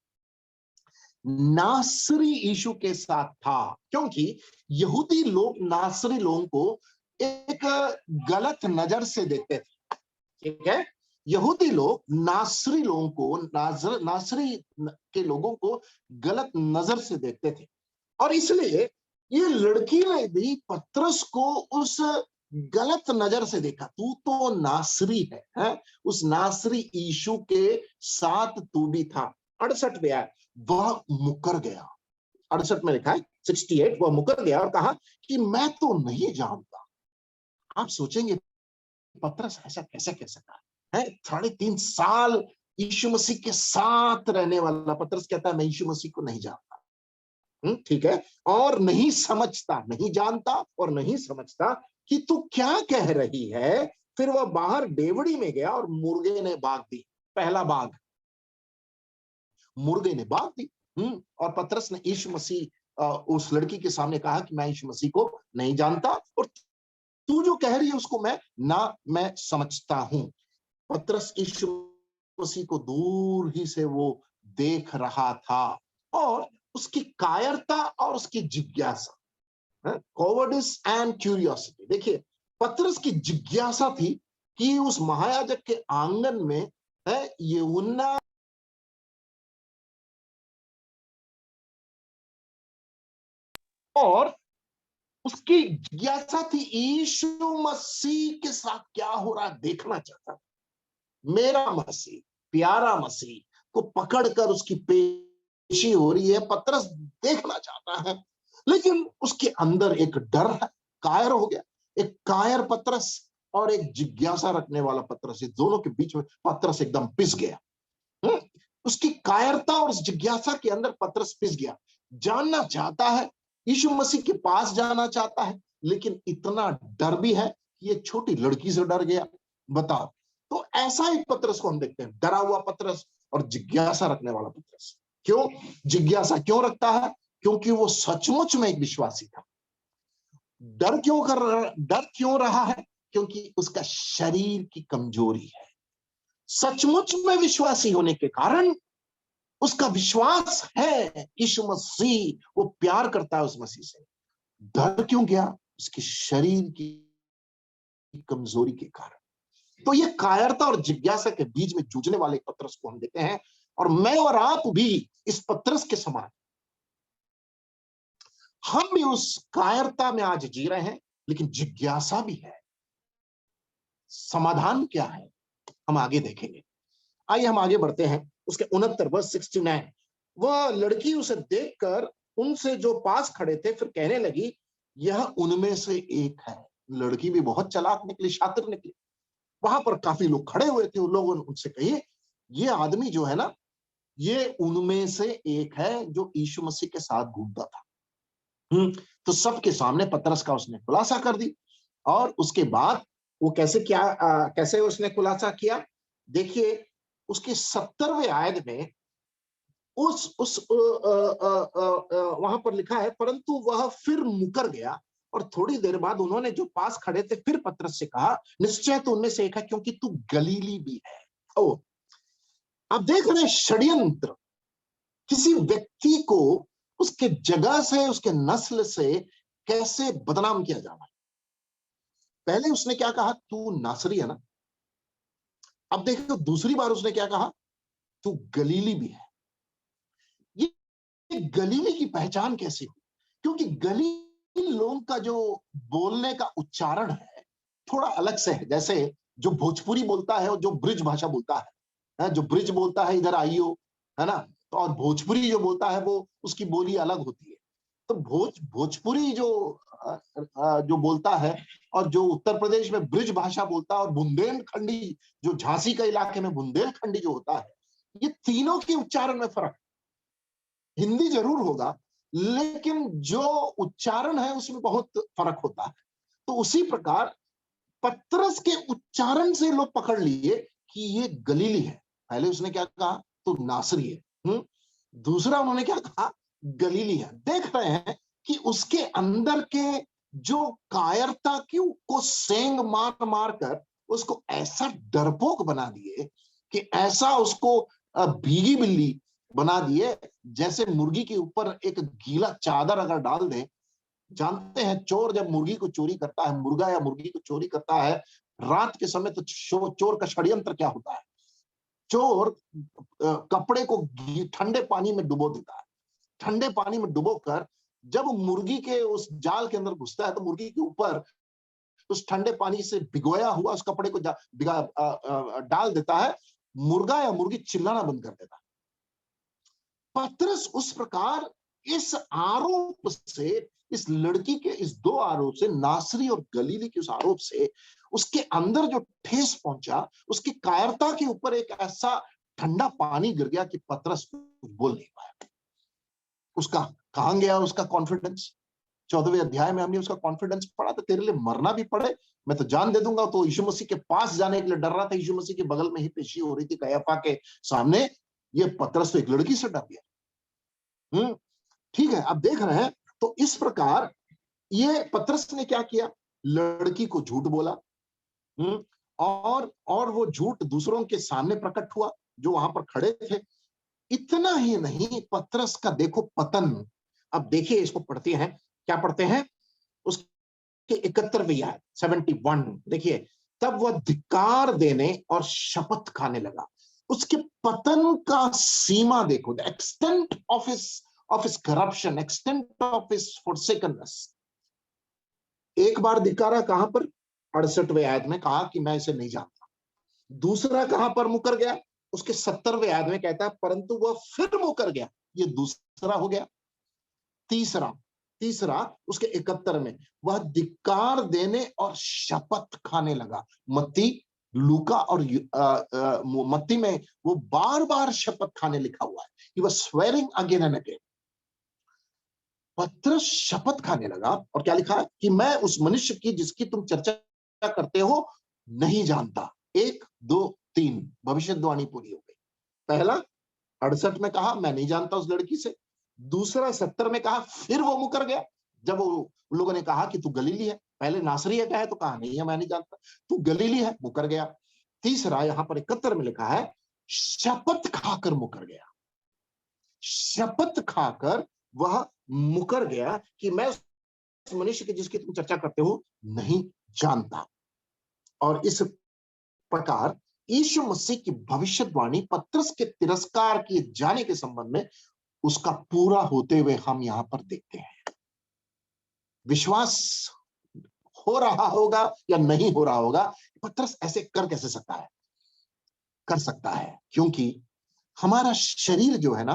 नासरी यीशु के साथ था। क्योंकि यहूदी लोग नासरी लोगों को एक गलत नजर से देखते थे। ठीक है, यहूदी लोग नासरी लोगों को, नासरी के लोगों को गलत नजर से देखते थे, और इसलिए ये लड़की ने भी पतरस को उस गलत नजर से देखा। तू तो नासरी है? उस नासरी यीशु के साथ तू भी था। 68 में आया, वह मुकर गया। 68 में लिखा है 68, वह मुकर गया और कहा कि मैं तो नहीं जानता। आप सोचेंगे पतरस ऐसा कैसे कह सकता है? 3.5 साल यीशु मसीह के साथ रहने वाला पतरस कहता है मैं यीशु मसीह को नहीं जानता। ठीक है, और नहीं समझता, नहीं जानता और नहीं समझता कि तू क्या कह रही है। फिर वह बाहर डेवड़ी में गया और मुर्गे ने बाग दी। पहला बाग मुर्गे ने बाग दी। और पतरस ने यीशु मसीह उस लड़की के सामने कहा कि मैं यीशु मसीह को नहीं जानता और तू जो कह रही है उसको मैं समझता हूं। पतरस यीशु मसीह को दूर ही से वो देख रहा था, और उसकी कायरता और उसकी जिज्ञासा, कॉवर्डिस एंड क्यूरियोसिटी। देखिए, पतरस की जिज्ञासा थी कि उस महायाजक के आंगन में यूहन्ना और उसकी जिज्ञासा थी यीशु मसीह के साथ क्या हो रहा है देखना चाहता था। मेरा मसीह, प्यारा मसीह को पकड़कर उसकी पेशी हो रही है, पतरस देखना चाहता है, लेकिन उसके अंदर एक डर है, कायर हो गया। एक कायर पतरस और एक जिज्ञासा रखने वाला पतरस, इस दोनों के बीच में पतरस एकदम पिस गया। उसकी कायरता और उस जिज्ञासा के अंदर पतरस पिस गया। जानना चाहता है, यीशु मसीह के पास जाना चाहता है, लेकिन इतना डर भी है कि ये छोटी लड़की से डर गया। बताओ, तो ऐसा एक पतरस को हम देखते हैं, डरा हुआ पतरस और जिज्ञासा रखने वाला पतरस। क्यों जिज्ञासा क्यों रखता है? क्योंकि वो सचमुच में एक विश्वासी था। डर क्यों रहा है? क्योंकि उसका शरीर की कमजोरी है। सचमुच में विश्वासी होने के कारण उसका विश्वास है यीशु मसीह, वो प्यार करता है उस मसीह से। डर क्यों गया? उसके शरीर की कमजोरी के कारण। तो ये कायरता और जिज्ञासा के बीच में जूझने वाले पतरस को हम देखते हैं, और मैं और आप भी इस पतरस के समान, हम भी उस कायरता में आज जी रहे हैं, लेकिन जिज्ञासा भी है। समाधान क्या है हम आगे देखेंगे। आइए हम आगे बढ़ते हैं। उसके 69 वर्स 69, वह लड़की उसे देखकर उनसे जो पास खड़े थे फिर कहने लगी यह उनमें से एक है। लड़की भी बहुत चालाक निकली, शातिर निकली। वहां पर काफी लोग खड़े हुए थे, उन लोगों ने उनसे कही ये आदमी जो है ना, ये उनमें से एक है जो यीशु मसीह के साथ घूमता था। तो सबके सामने पतरस का उसने खुलासा कर दी, और उसके बाद वो कैसे उसने खुलासा किया? देखिए, उसके 70वें आयत में वहां पर लिखा है, परंतु वह फिर मुकर गया और थोड़ी देर बाद उन्होंने जो पास खड़े थे फिर पतरस से कहा निश्चय तो उनमें से एक है, क्योंकि तू गलीली भी है। ओ, आप देख रहे हैं षड्यंत्र, किसी व्यक्ति को उसके जगह से, उसके नस्ल से कैसे बदनाम किया जाना है। पहले उसने क्या कहा? तू नासरी है ना। अब देखो दूसरी बार उसने क्या कहा? तू गलीली भी है। ये गलीली की पहचान कैसे हुई? क्योंकि गलीली लोगों का जो बोलने का उच्चारण है थोड़ा अलग से है। जैसे जो भोजपुरी बोलता है और जो ब्रिज भाषा बोलता है, जो ब्रिज बोलता है इधर आइयो, है ना, तो और भोजपुरी जो बोलता है वो उसकी बोली अलग होती है। तो भोजपुरी जो बोलता है और जो उत्तर प्रदेश में ब्रिज भाषा बोलता है, और बुंदेलखंडी जो झांसी के इलाके में बुंदेलखंडी जो होता है, ये तीनों के उच्चारण में फर्क। हिंदी जरूर होगा, लेकिन जो उच्चारण है उसमें बहुत फर्क होता है। तो उसी प्रकार पतरस के उच्चारण से लोग पकड़ लिए कि ये गलीली है। पहले उसने क्या कहा? तो नासरी है। दूसरा उन्होंने क्या कहा? गलीली है। देख रहे हैं कि उसके अंदर के जो कायरता की को सेंग मार मार कर उसको ऐसा डरपोक बना दिए कि ऐसा उसको भीगी बिल्ली बना दिए, जैसे मुर्गी के ऊपर एक गीला चादर अगर डाल दें। जानते हैं चोर जब मुर्गी को चोरी करता है, मुर्गा या मुर्गी को चोरी करता है, रात के समय तो चोर का षड्यंत्र क्या होता है, चोर कपड़े को ठंडे पानी में डुबो देता है, ठंडे पानी में डुबोकर जब मुर्गी के उस जाल के अंदर घुसता है तो मुर्गी के ऊपर उस ठंडे पानी से भिगोया हुआ उस कपड़े को डाल देता है, मुर्गा या मुर्गी चिल्लाना बंद कर देता है। पतरस उस प्रकार इस आरोप से, इस लड़की के इस दो आरोप से, नासरी और गलीली के उस आरोप से उसके अंदर जो ठेस पहुंचा, उसकी कायरता के ऊपर एक ऐसा ठंडा पानी गिर गया कि पतरस कुछ बोल नहीं पाया। उसका कहां गया उसका कॉन्फिडेंस? 14वें अध्याय में हमने उसका कॉन्फिडेंस पढ़ा था, तेरे लिए मरना भी पड़े मैं तो जान दे दूंगा। तो यीशु मसीह के पास जाने के लिए डर रहा था, यीशु मसीह के बगल में ही पेशी हो रही थी कैयाफा के सामने। ये पतरस तो एक लड़की से डर गया। ठीक है, अब देख रहे हैं तो इस प्रकार ये पतरस ने क्या किया, लड़की को झूठ बोला, और वो झूठ दूसरों के सामने प्रकट हुआ जो वहां पर खड़े थे। इतना ही नहीं, पतरस का देखो पतन। अब देखिए इसको पढ़ते हैं, क्या पढ़ते हैं उसके 71वें आयत 71, देखिए, तब वह धिक्कार देने और शपथ खाने लगा। उसके पतन का सीमा देखो, the extent of his corruption, extent of his forsakenness. एक बार धिक्कारा कहां पर? 68वें आयत में कहा कि मैं इसे नहीं जानता। दूसरा कहां पर मुकर गया? उसके 70वें आयत में कहता है परंतु वह फिर मुकर गया। ये दूसरा हो गया। तीसरा उसके 71 में, वह धिक्कार देने और शपथ खाने लगा। मत्ती, लूका और मत्ती में वो बार बार शपथ खाने लिखा हुआ है। He was swearing again and again. पतरस शपथ खाने लगा और क्या लिखा है कि मैं उस मनुष्य की जिसकी तुम चर्चा करते हो नहीं जानता। 1, 2, 3 भविष्यवाणी पूरी हो गई। पहला 68 में कहा मैं नहीं जानता उस लड़की से। दूसरा 70 में कहा फिर वो मुकर गया जब वो लोगों ने कहा कि तू गलीली है। पहले नासरी है कहा तो कहा नहीं है मैं नहीं जानता, तू गलीली है, मुकर गया। तीसरा यहां पर 71 में लिखा है शपथ खाकर मुकर गया। शपथ खाकर वह मुकर गया कि मैं उस मनुष्य की जिसकी तुम चर्चा करते हो नहीं जानता। और इस प्रकार यीशु मसीह की भविष्यवाणी पतरस के तिरस्कार किए जाने के संबंध में उसका पूरा होते हुए हम यहां पर देखते हैं। विश्वास हो रहा होगा या नहीं हो रहा होगा, पतरस ऐसे कर कैसे सकता है? कर सकता है क्योंकि हमारा शरीर जो है ना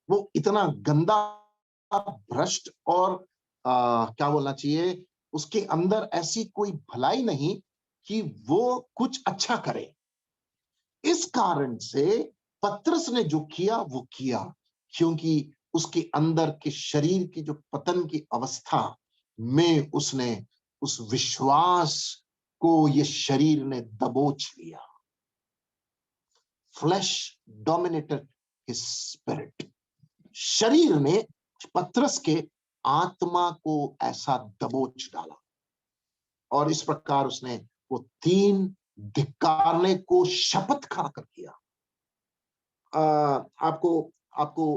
वो इतना गंदा, भ्रष्ट और क्या बोलना चाहिए, उसके अंदर ऐसी कोई भलाई नहीं कि वो कुछ अच्छा करे। इस कारण से पतरस ने जो किया वो किया क्योंकि उसके अंदर के शरीर की जो पतन की अवस्था में उसने उस विश्वास को ये शरीर ने दबोच लिया। Flash dominated his spirit. शरीर ने पतरस के आत्मा को ऐसा दबोच डाला और इस प्रकार उसने वो 3 धिक्कारने को शपथ खाकर किया। आपको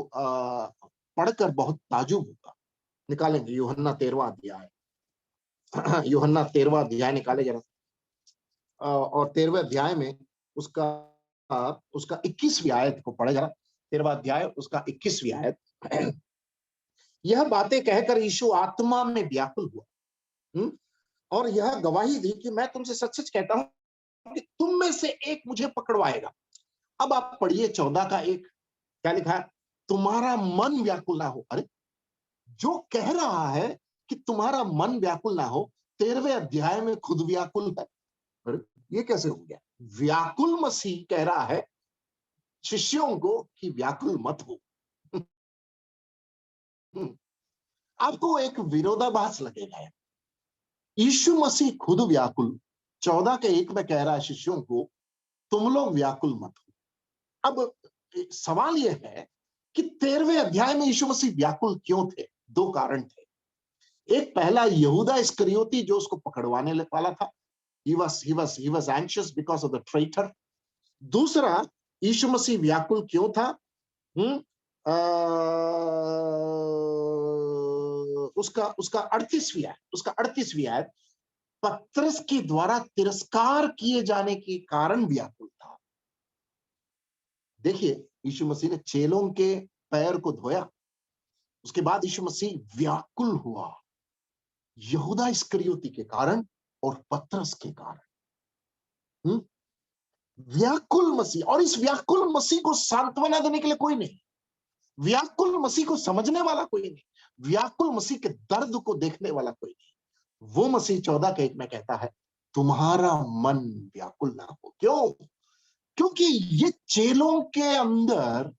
पढ़कर बहुत ताजुब होगा। निकालेंगे यूहन्ना 13वां अध्याय, यूहन्ना 13वां अध्याय निकाले जरा, और 13वें अध्याय में उसका 21वीं आयत को पढ़े जरा। 13वां अध्याय उसका 21वीं आयत। यह बातें कहकर यीशु आत्मा में व्याकुल हुआ और यह गवाही दी कि मैं तुमसे सच सच कहता हूं कि तुम में से एक मुझे पकड़वाएगा। अब आप पढ़िए 14 का 1, क्या लिखा है? तुम्हारा मन व्याकुल ना हो। अरे जो कह रहा है कि तुम्हारा मन व्याकुल ना हो, 13वें अध्याय में खुद व्याकुल है। अरे ये कैसे हो गया? व्याकुल मसीह कह रहा है शिष्यों को कि व्याकुल मत हो। आपको एक विरोधाभास लगेगा। यीशु मसीह खुद व्याकुल 14 के 1 में कह रहा है शिष्यों को तुम लोग व्याकुल मत हो। अब सवाल यह है कि 13वें अध्याय में यीशु मसीह व्याकुल क्यों थे? 2 कारण थे। एक, पहला यहूदा इस्करियोती जो उसको पकड़वाने वाला था, he was anxious because of the traitor। दूसरा, यीशु मसीह व्याकुल क्यों था? उसका 38वीं आयत पतरस के द्वारा तिरस्कार किए जाने के कारण व्याकुल था। देखिए, यीशु मसीह ने चेलों के पैर को धोया, उसके बाद यीशु मसीह व्याकुल हुआ यहूदा इस्करियोती के कारण और पतरस के कारण। व्याकुल मसीह, और इस व्याकुल मसीह को सांत्वना देने के लिए कोई नहीं, व्याकुल मसीह को समझने वाला कोई नहीं, व्याकुल मसीह के दर्द को देखने वाला कोई नहीं। वो मसीह 14:1 में कहता है, तुम्हारा मन व्याकुल ना हो। क्यों? क्योंकि ये चेलों के अंदर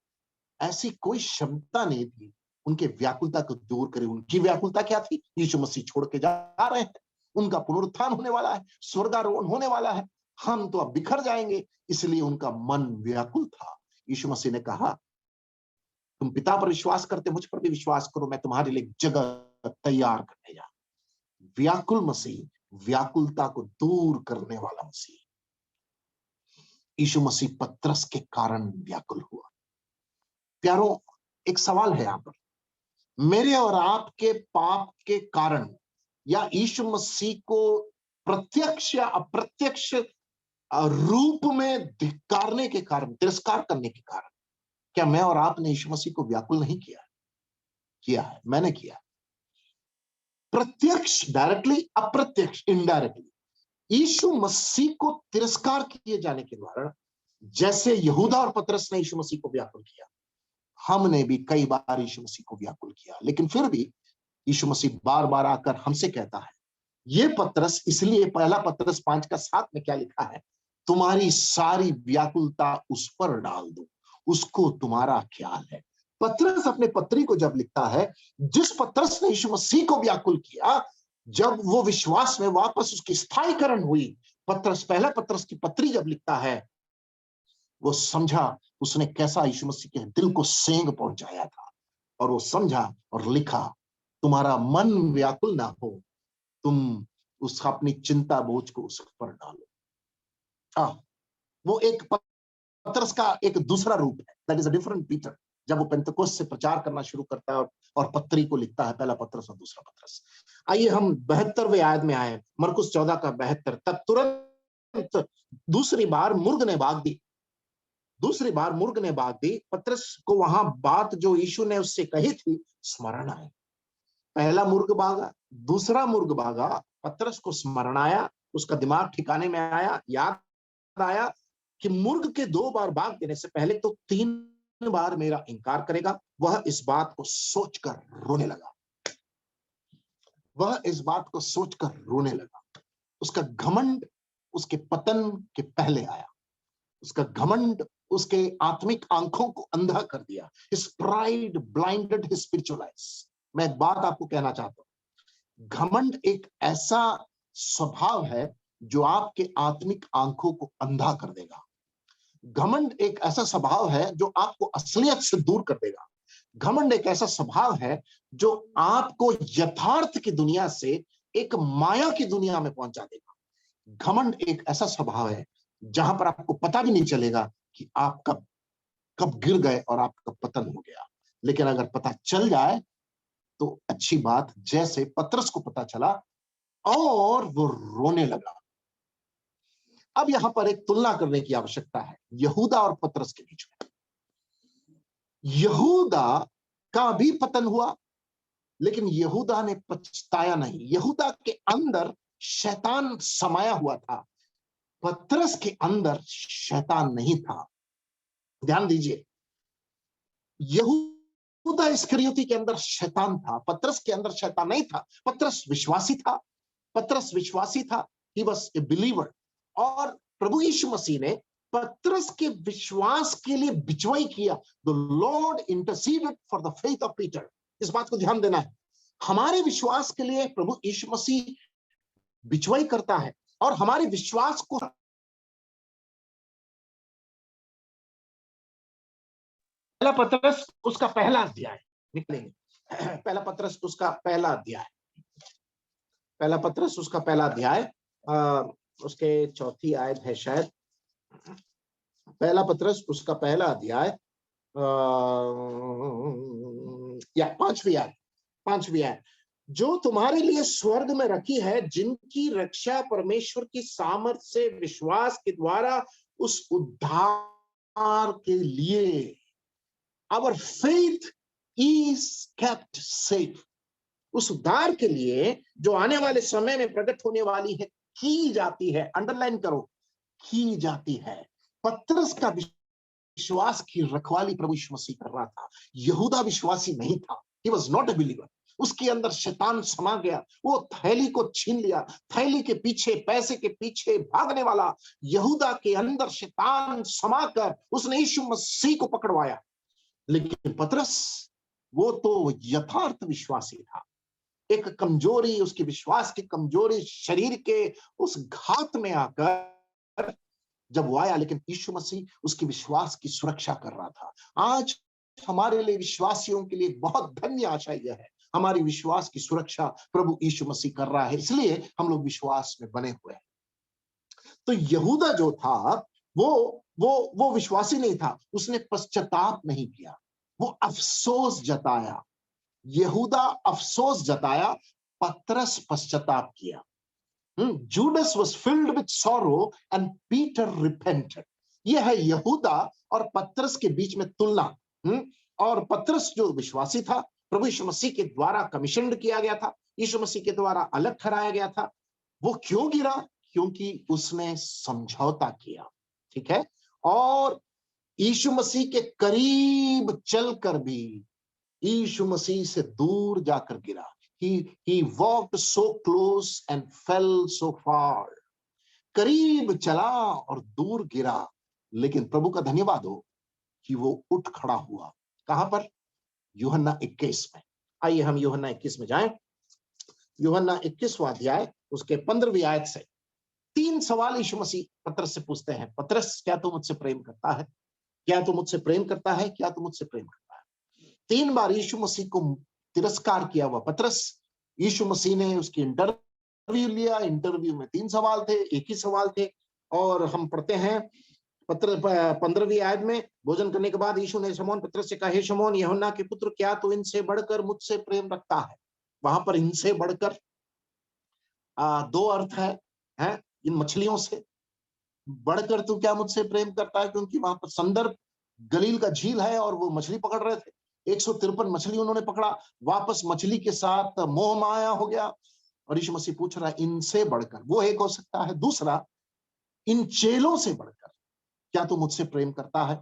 ऐसी कोई क्षमता नहीं थी उनके व्याकुलता को दूर करे। उनकी व्याकुलता क्या थी? यीशु मसीह छोड़ के जा रहे हैं, उनका पुनरुत्थान होने वाला है, स्वर्गारोहण होने वाला है, हम तो अब बिखर जाएंगे, इसलिए उनका मन व्याकुल था। यीशु मसीह ने कहा, तुम पिता पर विश्वास करते, मुझ पर भी विश्वास करो, मैं तुम्हारे लिए जगह तैयार करने जा। व्याकुल मसीह, व्याकुलता को दूर करने वाला मसीह। यीशु मसीह पतरस के कारण व्याकुल हुआ। प्यारों, एक सवाल है यहां पर, मेरे और आपके पाप के कारण या यीशु मसीह को प्रत्यक्ष या अप्रत्यक्ष रूप में धिक्कारने के कारण, तिरस्कार करने के कारण, क्या मैं और आपने यीशु मसीह को व्याकुल नहीं किया? किया है, मैंने किया। प्रत्यक्ष डायरेक्टली, अप्रत्यक्ष इनडायरेक्टली यीशु मसीह को तिरस्कार किए जाने के द्वारा, जैसे यहूदा और पतरस ने यीशु मसीह को व्याकुल किया, हमने भी कई बार यीशु मसीह को व्याकुल किया। लेकिन फिर भी यीशु मसीह बार बार आकर हमसे कहता है, ये पतरस, इसलिए पहला पतरस 5:7 में क्या लिखा है, तुम्हारी सारी व्याकुलता उस पर डाल दो, उसको तुम्हारा ख्याल है। पतरस अपने पत्री को जब लिखता है, जिस पतरस ने यीशु मसीह को व्याकुल किया, जब वो विश्वास में वापस उसकी स्थायीकरण हुई, पतरस, पहला पतरस की पत्री जब लिखता है, वो समझा उसने कैसा यीशु मसीह के दिल को सेंग पहुंचाया था, और वो समझा और लिखा, तुम्हारा मन व्याकुल ना हो, तुम उस अपनी चिंता बोझ को उस पर डालो। वो एक पतरस का एक दूसरा रूप है, that is a different Peter. जब वो पेंतकोस्त से प्रचार करना शुरू करता है और पत्री को लिखता है, पहला पतरस और दूसरा पतरस। आइए हम 72वें आयत में आए, मरकुस 14:72। तब तुरंत दूसरी बार मुर्ग ने भाग दी, दूसरी बार मुर्ग ने भाग दी। पतरस को वहां बात जो यीशु ने उससे कही थी स्मरण आई। पहला मुर्ग भागा, दूसरा मुर्ग भागा, पतरस को स्मरण आया, उसका दिमाग ठिकाने में आया, याद आया कि मुर्ग के 2 बार भाग देने से पहले तो 3 बार मेरा इनकार करेगा। वह इस बात को सोचकर रोने लगा, वह इस बात को सोचकर रोने लगा। उसका घमंड उसके पतन के पहले आया, उसका घमंड उसके आत्मिक आंखों को अंधा कर दिया। His pride blinded his spiritual eyes। मैं एक बात आपको कहना चाहता हूं, घमंड एक ऐसा स्वभाव है जो आपके आत्मिक आंखों को अंधा कर देगा। घमंड एक ऐसा स्वभाव है जो आपको असलियत से दूर कर देगा। घमंड एक ऐसा स्वभाव है जो आपको यथार्थ की दुनिया से एक माया की दुनिया में पहुंचा देगा। घमंड एक ऐसा स्वभाव है जहां पर आपको पता भी नहीं चलेगा कि आप कब गिर गए और आपका पतन हो गया। लेकिन अगर पता चल जाए तो अच्छी बात, जैसे पतरस को पता चला और वो रोने लगा। अब यहां पर एक तुलना करने की आवश्यकता है यहूदा और पतरस के बीच में। यहूदा का भी पतन हुआ, लेकिन यहूदा ने पछताया नहीं। यहूदा के अंदर शैतान समाया हुआ था, पतरस के अंदर शैतान नहीं था। ध्यान दीजिए, यहूदा इस्करियोती के अंदर शैतान था, पतरस के अंदर शैतान नहीं था। पतरस विश्वासी था, पतरस विश्वासी था, he was a believer। और प्रभु यीशु मसीह ने पतरस के विश्वास के लिए बिचवाई किया। The Lord interceded for the faith of Peter। इस बात को ध्यान देना है, हमारे विश्वास के लिए प्रभु यीशु मसीह बिचवाई करता है और हमारे विश्वास को। पहला पतरस उसका पहला अध्याय निकलेंगे, पहला पतरस उसका पहला अध्याय, पहला पतरस उसका पहला अध्याय, उसके 4थी आयत है शायद। पहला पतरस उसका पहला अध्याय या 5वीं आयत, 5वीं आयत। जो तुम्हारे लिए स्वर्ग में रखी है, जिनकी रक्षा परमेश्वर की सामर्थ से विश्वास के द्वारा उस उद्धार के लिए, our faith is kept safe, उस उद्धार के लिए जो आने वाले समय में प्रकट होने वाली है, की जाती है। अंडरलाइन करो, की जाती है। पतरस का विश्वास की रखवाली प्रभु यीशु मसीह कर रहा था। यहूदा विश्वासी नहीं था, he was not a believer। उसके अंदर शैतान समा गया, वो थैली को छीन लिया। थैली के पीछे, पैसे के पीछे भागने वाला यहूदा के अंदर शैतान समाकर उसने यीशु मसीह को पकड़वाया। लेकिन पतरस, वो तो यथार्थ विश्वासी था। एक कमजोरी, उसकी विश्वास की कमजोरी शरीर के उस घात में आकर जब वो आया, लेकिन यीशु मसीह उसकी विश्वास की सुरक्षा कर रहा था। आज हमारे लिए, विश्वासियों के लिए बहुत धन्य आशा यह है, हमारी विश्वास की सुरक्षा प्रभु यीशु मसीह कर रहा है, इसलिए हम लोग विश्वास में बने हुए हैं। तो यहूदा जो था वो विश्वासी नहीं था, उसने पश्चाताप नहीं किया, वो अफसोस जताया। यहूदा अफसोस जताया, पतरस पश्चाताप किया। Judas was filled with sorrow and Peter repented। यह है यहूदा और पतरस के बीच में तुलना। और पतरस जो विश्वासी था, प्रभु यीशु मसीह के द्वारा कमीशन किया गया था, यीशु मसीह के द्वारा अलग ठहराया गया था, वो क्यों गिरा? क्योंकि उसने समझौता किया। ठीक है, और यीशु मसीह के करीब चलकर भी यीशु मसीह से दूर जाकर गिरा। He walked so close and fell so far। करीब चला और दूर गिरा, लेकिन प्रभु का धन्यवाद हो कि वो उठ खड़ा हुआ। कहां पर? यूहन्ना 21 में। आइए हम यूहन्ना 21 में जाएं। यूहन्ना 21वां अध्याय, उसके 15वीं आयत से 3 सवाल यीशु मसीह पतरस से पूछते हैं। पतरस, क्या तू मुझसे प्रेम करता है? क्या तू मुझसे प्रेम करता है? क्या तू मुझसे प्रेम करता है? 3 बार यीशु मसीह को तिरस्कार किया हुआ पतरस, यीशु मसीह ने उसकी इंटरव्यू लिया। इंटरव्यू में 3 सवाल थे, एक ही सवाल थे। और हम पढ़ते हैं 15वीं आयत में, भोजन करने के बाद यीशु ने शमौन पतरस से कहा, हे शमौन यूहन्ना के पुत्र, क्या तू इनसे बढ़कर मुझसे प्रेम रखता है? वहां पर इनसे बढ़कर 2 अर्थ है, इन मछलियों से बढ़कर तू क्या मुझसे प्रेम करता है? क्योंकि वहां पर संदर्भ गलील का झील है और वो मछली पकड़ रहे थे। 153 मछली उन्होंने पकड़ा, वापस मछली के साथ मोह माया हो गया। और यीशु मसीह पूछ रहा है, इनसे बढ़कर? वो एक हो सकता है। दूसरा, इन चेलों से बढ़कर क्या तू मुझसे प्रेम करता है?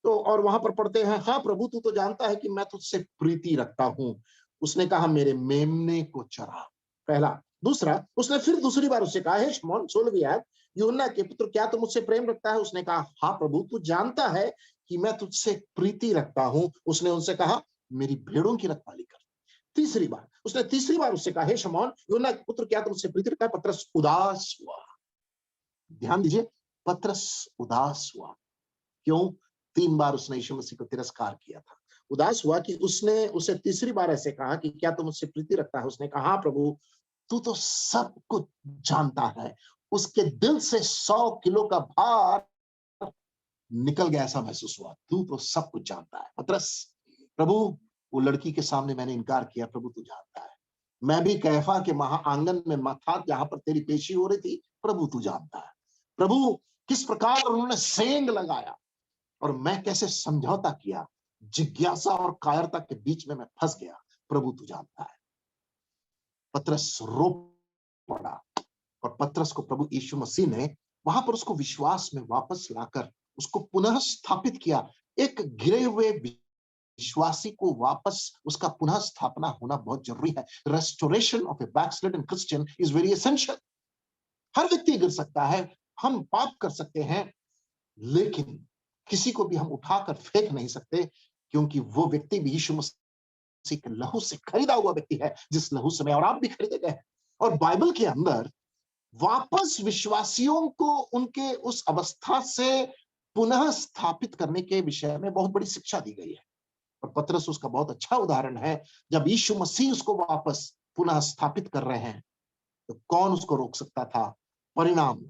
तो और वहां पर पढ़ते हैं, हाँ प्रभु, तू तो जानता है कि मैं तुझसे प्रीति रखता हूं। उसने कहा, मेरे मेमने को चरा। पहला। दूसरा, उसने फिर दूसरी बार उससे कहा, हे शमौन, 16वीं आयत, यूहन्ना के पुत्र, क्या तू मुझसे प्रेम रखता है? उसने कहा, हाँ प्रभु, तू जानता है कि मैं तुझसे प्रीति रखता हूं। उसने उनसे कहा, मेरी भेड़ों की रखवाली कर। तीसरी बार उससे कहा, हे शमौन यूहन्ना के पुत्र, क्या तू मुझसे प्रीति रखता है? पतरस उदास हुआ। ध्यान दीजिए, पतरस उदास हुआ। क्यों? 3 बार उसने यीशु मसीह को तिरस्कार किया था। उदास हुआ कि उसने उसे तीसरी बार ऐसे कहा कि क्या तू मुझसे प्रीति रखता है? उसने कहा, हाँ प्रभु, तू तो सब कुछ जानता है। उसके दिल से 100 किलो का भार निकल गया, ऐसा महसूस हुआ। तू तो सब कुछ जानता है पतरस। प्रभु, वो लड़की के सामने मैंने इनकार किया, प्रभु तू जानता है। मैं भी कैफा के महा आंगन में था, जहां पर तेरी पेशी हो रही थी, प्रभु तू जानता है। प्रभु, किस प्रकार उन्होंने सेंध लगाया और मैं कैसे समझौता किया, जिज्ञासा और कायरता के बीच में मैं फंस गया, प्रभु तू जानता है। पतरस रो पड़ा और पतरस को प्रभु यीशु मसीह ने वहां पर उसको विश्वास में वापस लाकर उसको पुनः स्थापित किया। एक गिरे हुए विश्वासी को वापस उसका पुनः स्थापना होना बहुत जरूरी है। Restoration of a backslidden Christian is very essential. हर व्यक्ति गिर सकता है, हम पाप कर सकते हैं, लेकिन किसी को भी हम उठाकर फेंक नहीं सकते, क्योंकि वो व्यक्ति भी यीशु मसीह के लहू से खरीदा हुआ व्यक्ति है, जिस लहू से मैं और आप भी खरीदे गए हैं। और बाइबल के अंदर वापस विश्वासियों को उनके उस अवस्था से पुनः स्थापित करने के विषय में बहुत बड़ी शिक्षा दी गई है। और पतरस उसका बहुत अच्छा उदाहरण है। जब यीशु मसीह उसको वापस पुनः स्थापित कर रहे हैं, तो कौन उसको रोक सकता था? परिणाम,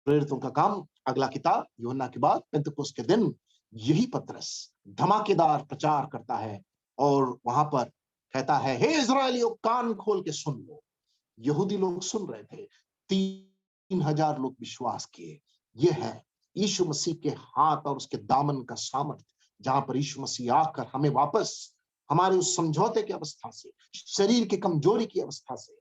प्रेरितों का काम, अगला किताब यूहन्ना के बाद पेंतुकोस के दिन यही पतरस धमाकेदार प्रचार करता है और वहां पर कहता है, हे इजरायलियों कान खोल के सुन लो। यहूदी लोग सुन रहे थे, 3,000 लोग विश्वास किए। ये है यीशु मसीह के हाथ और उसके दामन का सामर्थ्य, जहां पर यीशु मसीह आकर हमें वापस हमारे उस समझौते की अवस्था से, शरीर की कमजोरी की अवस्था से,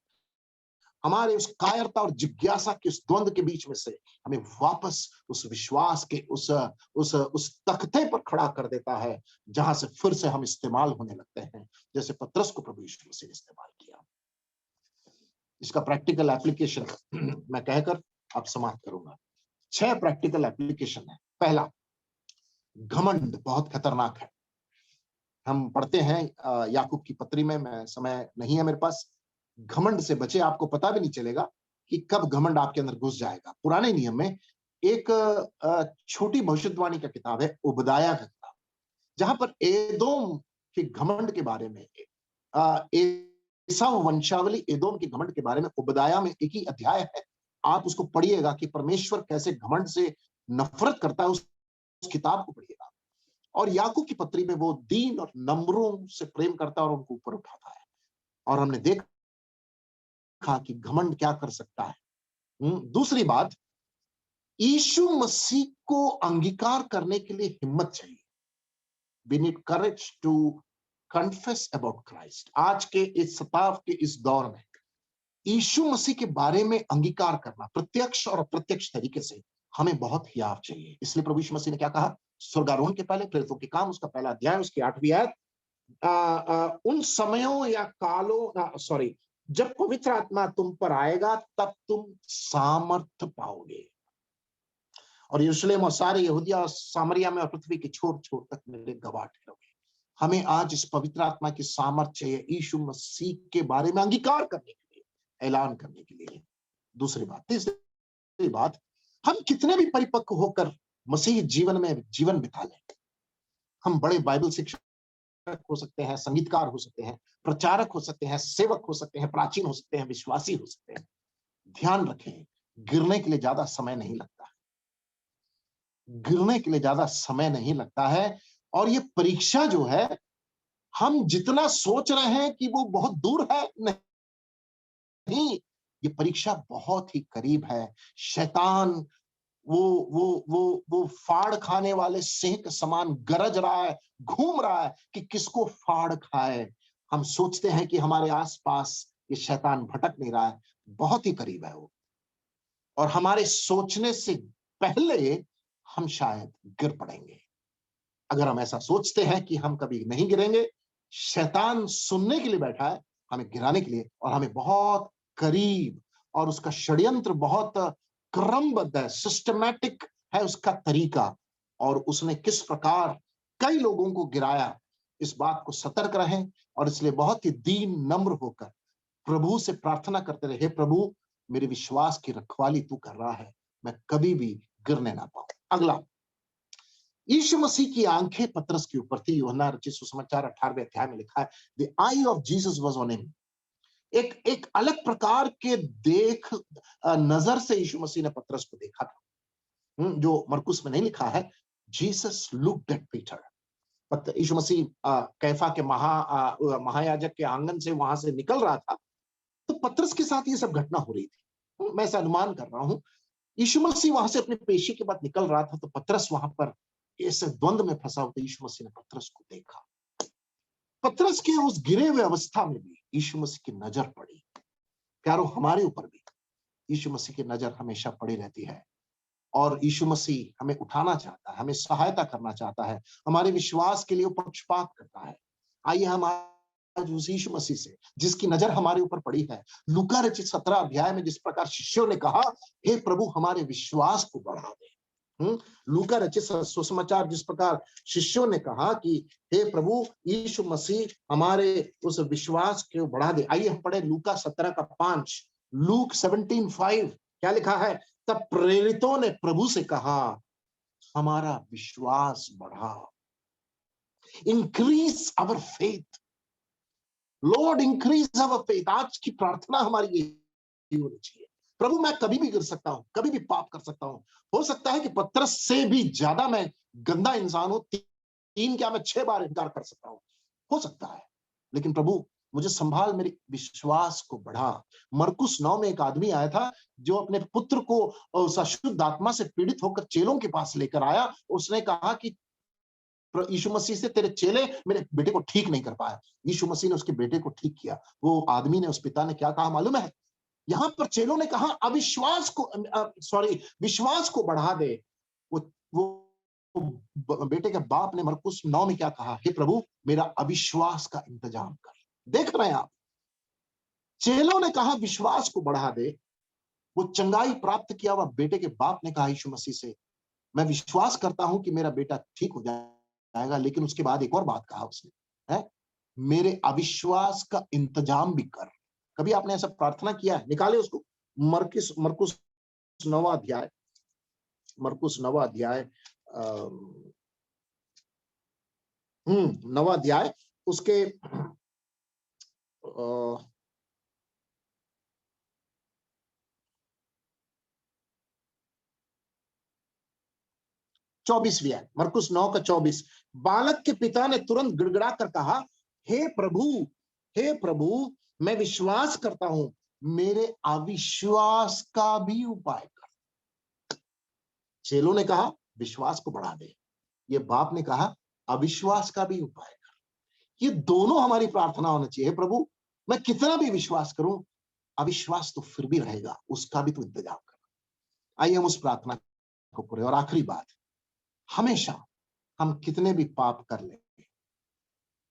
हमारे उस कायरता और जिज्ञासा के उस द्वंद के बीच में से हमें वापस उस विश्वास के उस तख्ते पर खड़ा कर देता है, जहां से फिर से हम इस्तेमाल होने लगते हैं, जैसे पतरस को प्रभु यीशु मसीह ने इस्तेमाल किया। इसका प्रैक्टिकल एप्लीकेशन मैं कहकर अब समाप्त करूंगा। 6 प्रैक्टिकल एप्लीकेशन है। पहला, घमंड बहुत खतरनाक है। हम पढ़ते हैं याकूब की पत्री में, मैं समय नहीं है मेरे पास। घमंड से बचे, आपको पता भी नहीं चलेगा कि कब घमंड आपके अंदर घुस जाएगा। पुराने नियम में एक छोटी भविष्यवाणी का किताब है, उबदाया का किताब, जहां पर एदोम के घमंड के बारे में, एसाव वंशावली एदोम के घमंड के बारे में उबदाया में एक ही अध्याय है। आप उसको पढ़िएगा कि परमेश्वर कैसे घमंड से नफरत करता है, उस किताब को पढ़िएगा। और याकूब की पत्री में वो दीन और नम्रों से प्रेम करता है और उनको ऊपर उठाता है। और हमने देखा कि घमंड क्या कर सकता है। दूसरी बात, यीशु मसीह को अंगीकार करने के लिए हिम्मत चाहिए। We need courage to confess about Christ। आज के इस शताब्द के इस दौर में यीशु मसीह के बारे में अंगीकार करना प्रत्यक्ष और अप्रत्यक्ष तरीके से हमें बहुत हियाव चाहिए। इसलिए प्रभु यीशु मसीह ने क्या कहा? स्वर्गारोहण के पहले, प्रेरितों के काम उसका पहला अध्याय उसकी 8वीं आयत, उन समयों या कालों जब पवित्र आत्मा तुम पर आएगा तब तुम सामर्थ पाओगे और यरूशलेम और सारे यहूदिया और सामरिया में और पृथ्वी के छोर छोर तक मेरे गवाह ठहरोगे। हमें आज इस पवित्र आत्मा की सामर्थ चाहिए यीशु मसीह के बारे में अंगीकार करने के लिए, ऐलान करने के लिए। दूसरी बात, तीसरी बात, हम कितने भी परिपक्व होकर मसीह जीवन में जीवन बिता लें, हम बड़े बाइबल शिक्षक हो सकते हैं, संगीतकार हो सकते हैं, प्रचारक हो सकते हैं, सेवक हो सकते हैं, प्राचीन हो सकते हैं, विश्वासी हो सकते हैं, ध्यान रखें, गिरने के लिए ज्यादा समय नहीं लगता है। गिरने के लिए ज्यादा समय नहीं लगता है। और ये परीक्षा जो है, हम जितना सोच रहे हैं कि वो बहुत दूर है, नहीं, ये परीक्षा बहुत ही करीब है। शैतान वो फाड़ खाने वाले सिंह के समान गरज रहा है, घूम रहा है कि किसको फाड़ खाए। हम सोचते हैं कि हमारे आसपास ये शैतान भटक नहीं रहा है, बहुत ही करीब है वो, और हमारे सोचने से पहले हम शायद गिर पड़ेंगे। अगर हम ऐसा सोचते हैं कि हम कभी नहीं गिरेंगे, शैतान सुनने के लिए बैठा है, हमें गिराने के लिए, और हमें बहुत करीब, और उसका षड्यंत्र बहुत क्रमबद्ध है, सिस्टमैटिक है उसका तरीका, और उसने किस प्रकार कई लोगों को गिराया, इस बात को सतर्क रहें। और इसलिए बहुत ही दीन नम्र होकर प्रभु से प्रार्थना करते रहे, हे प्रभु, मेरे विश्वास की रखवाली तू कर रहा है, मैं कभी भी गिरने ना पाऊं। अगला, यीशु मसीह की आंखें पतरस के ऊपर थी। यूहन्ना रचित सुसमाचार 18वें अध्याय में लिखा है, the I of Jesus was on him. एक अलग प्रकार के नजर से यीशु मसीह ने पतरस को देखा था, जो मरकुस में नहीं लिखा है। Jesus looked at Peter. Yeshu Masih Kaifa के महायाजक के आंगन से वहां से निकल रहा था, तो पतरस के साथ ये सब घटना हो रही थी। मैं ऐसा अनुमान कर रहा हूं, यीशु मसीह वहां से अपनी पेशी के बाद निकल रहा था, तो पतरस वहां पर ऐसे द्वंद में फंसा होता, यीशु मसीह ने पतरस को देखा। पतरस के उस गिरे हुए अवस्था में भी यीशु मसीह की नजर पड़ी। प्यारो, हमारे ऊपर भी यीशु मसीह की नजर हमेशा पड़ी रहती है, और यीशु मसीह हमें उठाना चाहता है, हमें सहायता करना चाहता है, हमारे विश्वास के लिए पक्षपात करता है। आइए हम आज उस यीशु मसीह से, जिसकी नजर हमारे ऊपर पड़ी है, लूका रचित 17 अध्याय में जिस प्रकार शिष्यों ने कहा, हे प्रभु, हमारे विश्वास को बढ़ा दे। लूका रचित सुसमाचार जिस प्रकार शिष्यों ने कहा कि हे प्रभु, यीशु मसीह हमारे उस विश्वास को बढ़ा दे। आइए हम पढ़े लूका 17 का 5। लूक 17:5 क्या लिखा है? तब प्रेरितों ने प्रभु से कहा, हमारा विश्वास बढ़ा। Increase our faith Lord, increase our faith. आज की प्रार्थना हमारी यही होनी चाहिए, प्रभु, मैं कभी भी गिर सकता हूं, कभी भी पाप कर सकता हूं। हो सकता है कि पतरस से भी ज्यादा मैं गंदा इंसान हूं, 3 क्या मैं 6 बार इनकार कर सकता हूं, हो सकता है। लेकिन प्रभु, मुझे संभाल, मेरे विश्वास को बढ़ा। मरकुस 9 में एक आदमी आया था जो अपने पुत्र को उस अशुद्ध आत्मा से पीड़ित होकर चेलों के पास लेकर आया। उसने कहा कि यीशु मसीह से तेरे चेले मेरे बेटे को ठीक नहीं कर पाया। यीशु मसीह ने उसके बेटे को ठीक किया। वो आदमी ने, उस पिता ने क्या कहा मालूम है? यहां पर चेलों ने कहा अविश्वास को विश्वास को बढ़ा दे। वो बेटे के बाप ने मरकुस 9 में क्या कहा? हे प्रभु, मेरा अविश्वास का इंतजाम कर। देख रहे हैं आप, चेलों ने कहा विश्वास को बढ़ा दे। वो चंगाई प्राप्त किया हुआ बेटे के बाप ने कहा यीशु मसीह से, मैं विश्वास करता हूं कि मेरा बेटा ठीक हो जाएगा, लेकिन उसके बाद एक और बात कहा उसने, है मेरे अविश्वास का इंतजाम भी कर। कभी आपने ऐसा प्रार्थना किया है? निकाले उसको। मरकुस 9वां अध्याय, मरकुस 9वां अध्याय, 9वां अध्याय, उसके 24वीं आयत, मरकुस 9 का 24। बालक के पिता ने तुरंत गिड़गिड़ा कर कहा, हे प्रभु, मैं विश्वास करता हूं, मेरे अविश्वास का भी उपाय कर। चेलों ने कहा विश्वास को बढ़ा दे, ये बाप ने कहा अविश्वास का भी उपाय कर। ये दोनों हमारी प्रार्थना होना चाहिए। प्रभु, मैं कितना भी विश्वास करूं, अविश्वास तो फिर भी रहेगा, उसका भी तो इंतजाम करना। आइए हम उस प्रार्थना को पूरे। और आखिरी बात, हमेशा हम कितने भी पाप कर ले,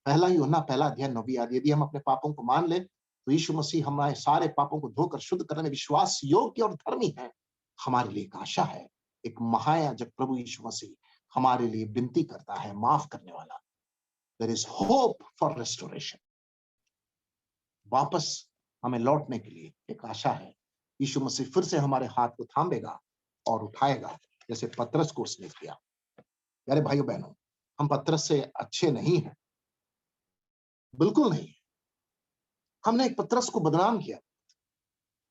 पहला यूहन्ना पहला अध्याय 9वीं आयत, यदि हम अपने पापों को मान ले तो यीशु मसीह हमारे सारे पापों को धोकर शुद्ध करने में विश्वास योग्य और धर्मी है। हमारे लिए एक आशा है, एक महायाजक प्रभु यीशु मसीह हमारे लिए विनती करता है, माफ करने वाला। There is hope for restoration. वापस हमें लौटने के लिए एक आशा है। यीशु मसीह फिर से हमारे हाथ को थामेगा और उठाएगा, जैसे पतरस को उसने किया। यारे भाइयों बहनों, हम पतरस से अच्छे नहीं हैं, बिल्कुल नहीं। हमने एक पतरस को बदनाम किया,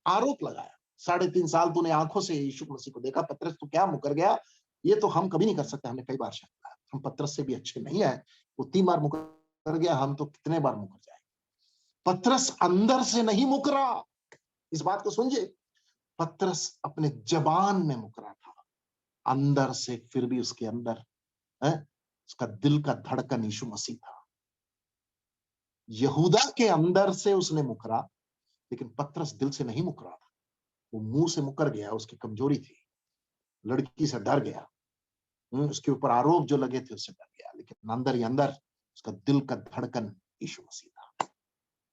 आरोप लगाया। 3.5 साल तूने आंखों से यीशु मसीह को देखा, पतरस तू क्या मुकर गया? ये तो हम कभी नहीं कर सकते। हमने कई बार कहा हम पतरस से भी अच्छे नहीं है। वो 3 बार मुकर गया, हम तो कितने बार मुकर जाएंगे। पतरस अंदर से नहीं मुकरा, इस बात को समझिए। पतरस अपने जबान में मुकरा था, अंदर से फिर भी उसके अंदर उसका दिल का धड़कन यीशु मसीह था। यहूदा के अंदर से उसने मुकरा, लेकिन पतरस दिल से नहीं मुकरा था। वो मुंह से मुकर गया, उसकी कमजोरी थी, लड़की से डर गया, उसके ऊपर आरोप जो लगे थे उससे डर गया, लेकिन अंदर ही अंदर उसका दिल का धड़कन यीशु मसीह था।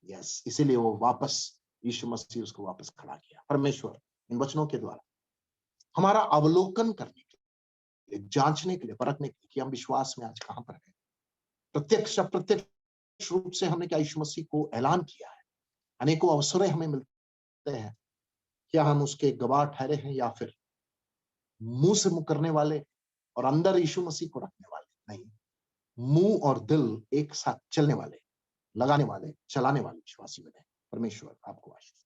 यस, इसीलिए वो वापस, यीशु मसीह उसको वापस खड़ा किया। परमेश्वर इन वचनों के द्वारा हमारा अवलोकन करने के लिए, जांचने के लिए, परखने के लिए कि हम विश्वास में आज कहां पर हैं। प्रत्यक्ष अप्रत्यक्ष रूप से हमने क्या यीशु मसीह को ऐलान किया है? अनेकों अवसरें हमें मिलते हैं, क्या हम उसके गवाह ठहरे हैं, या फिर मुंह से मुकरने वाले और अंदर यीशु मसीह को रखने वाले? नहीं, मुंह और दिल एक साथ चलने वाले, लगाने वाले, चलाने वाले विश्वासी बने। परमेश्वर आपको आशीष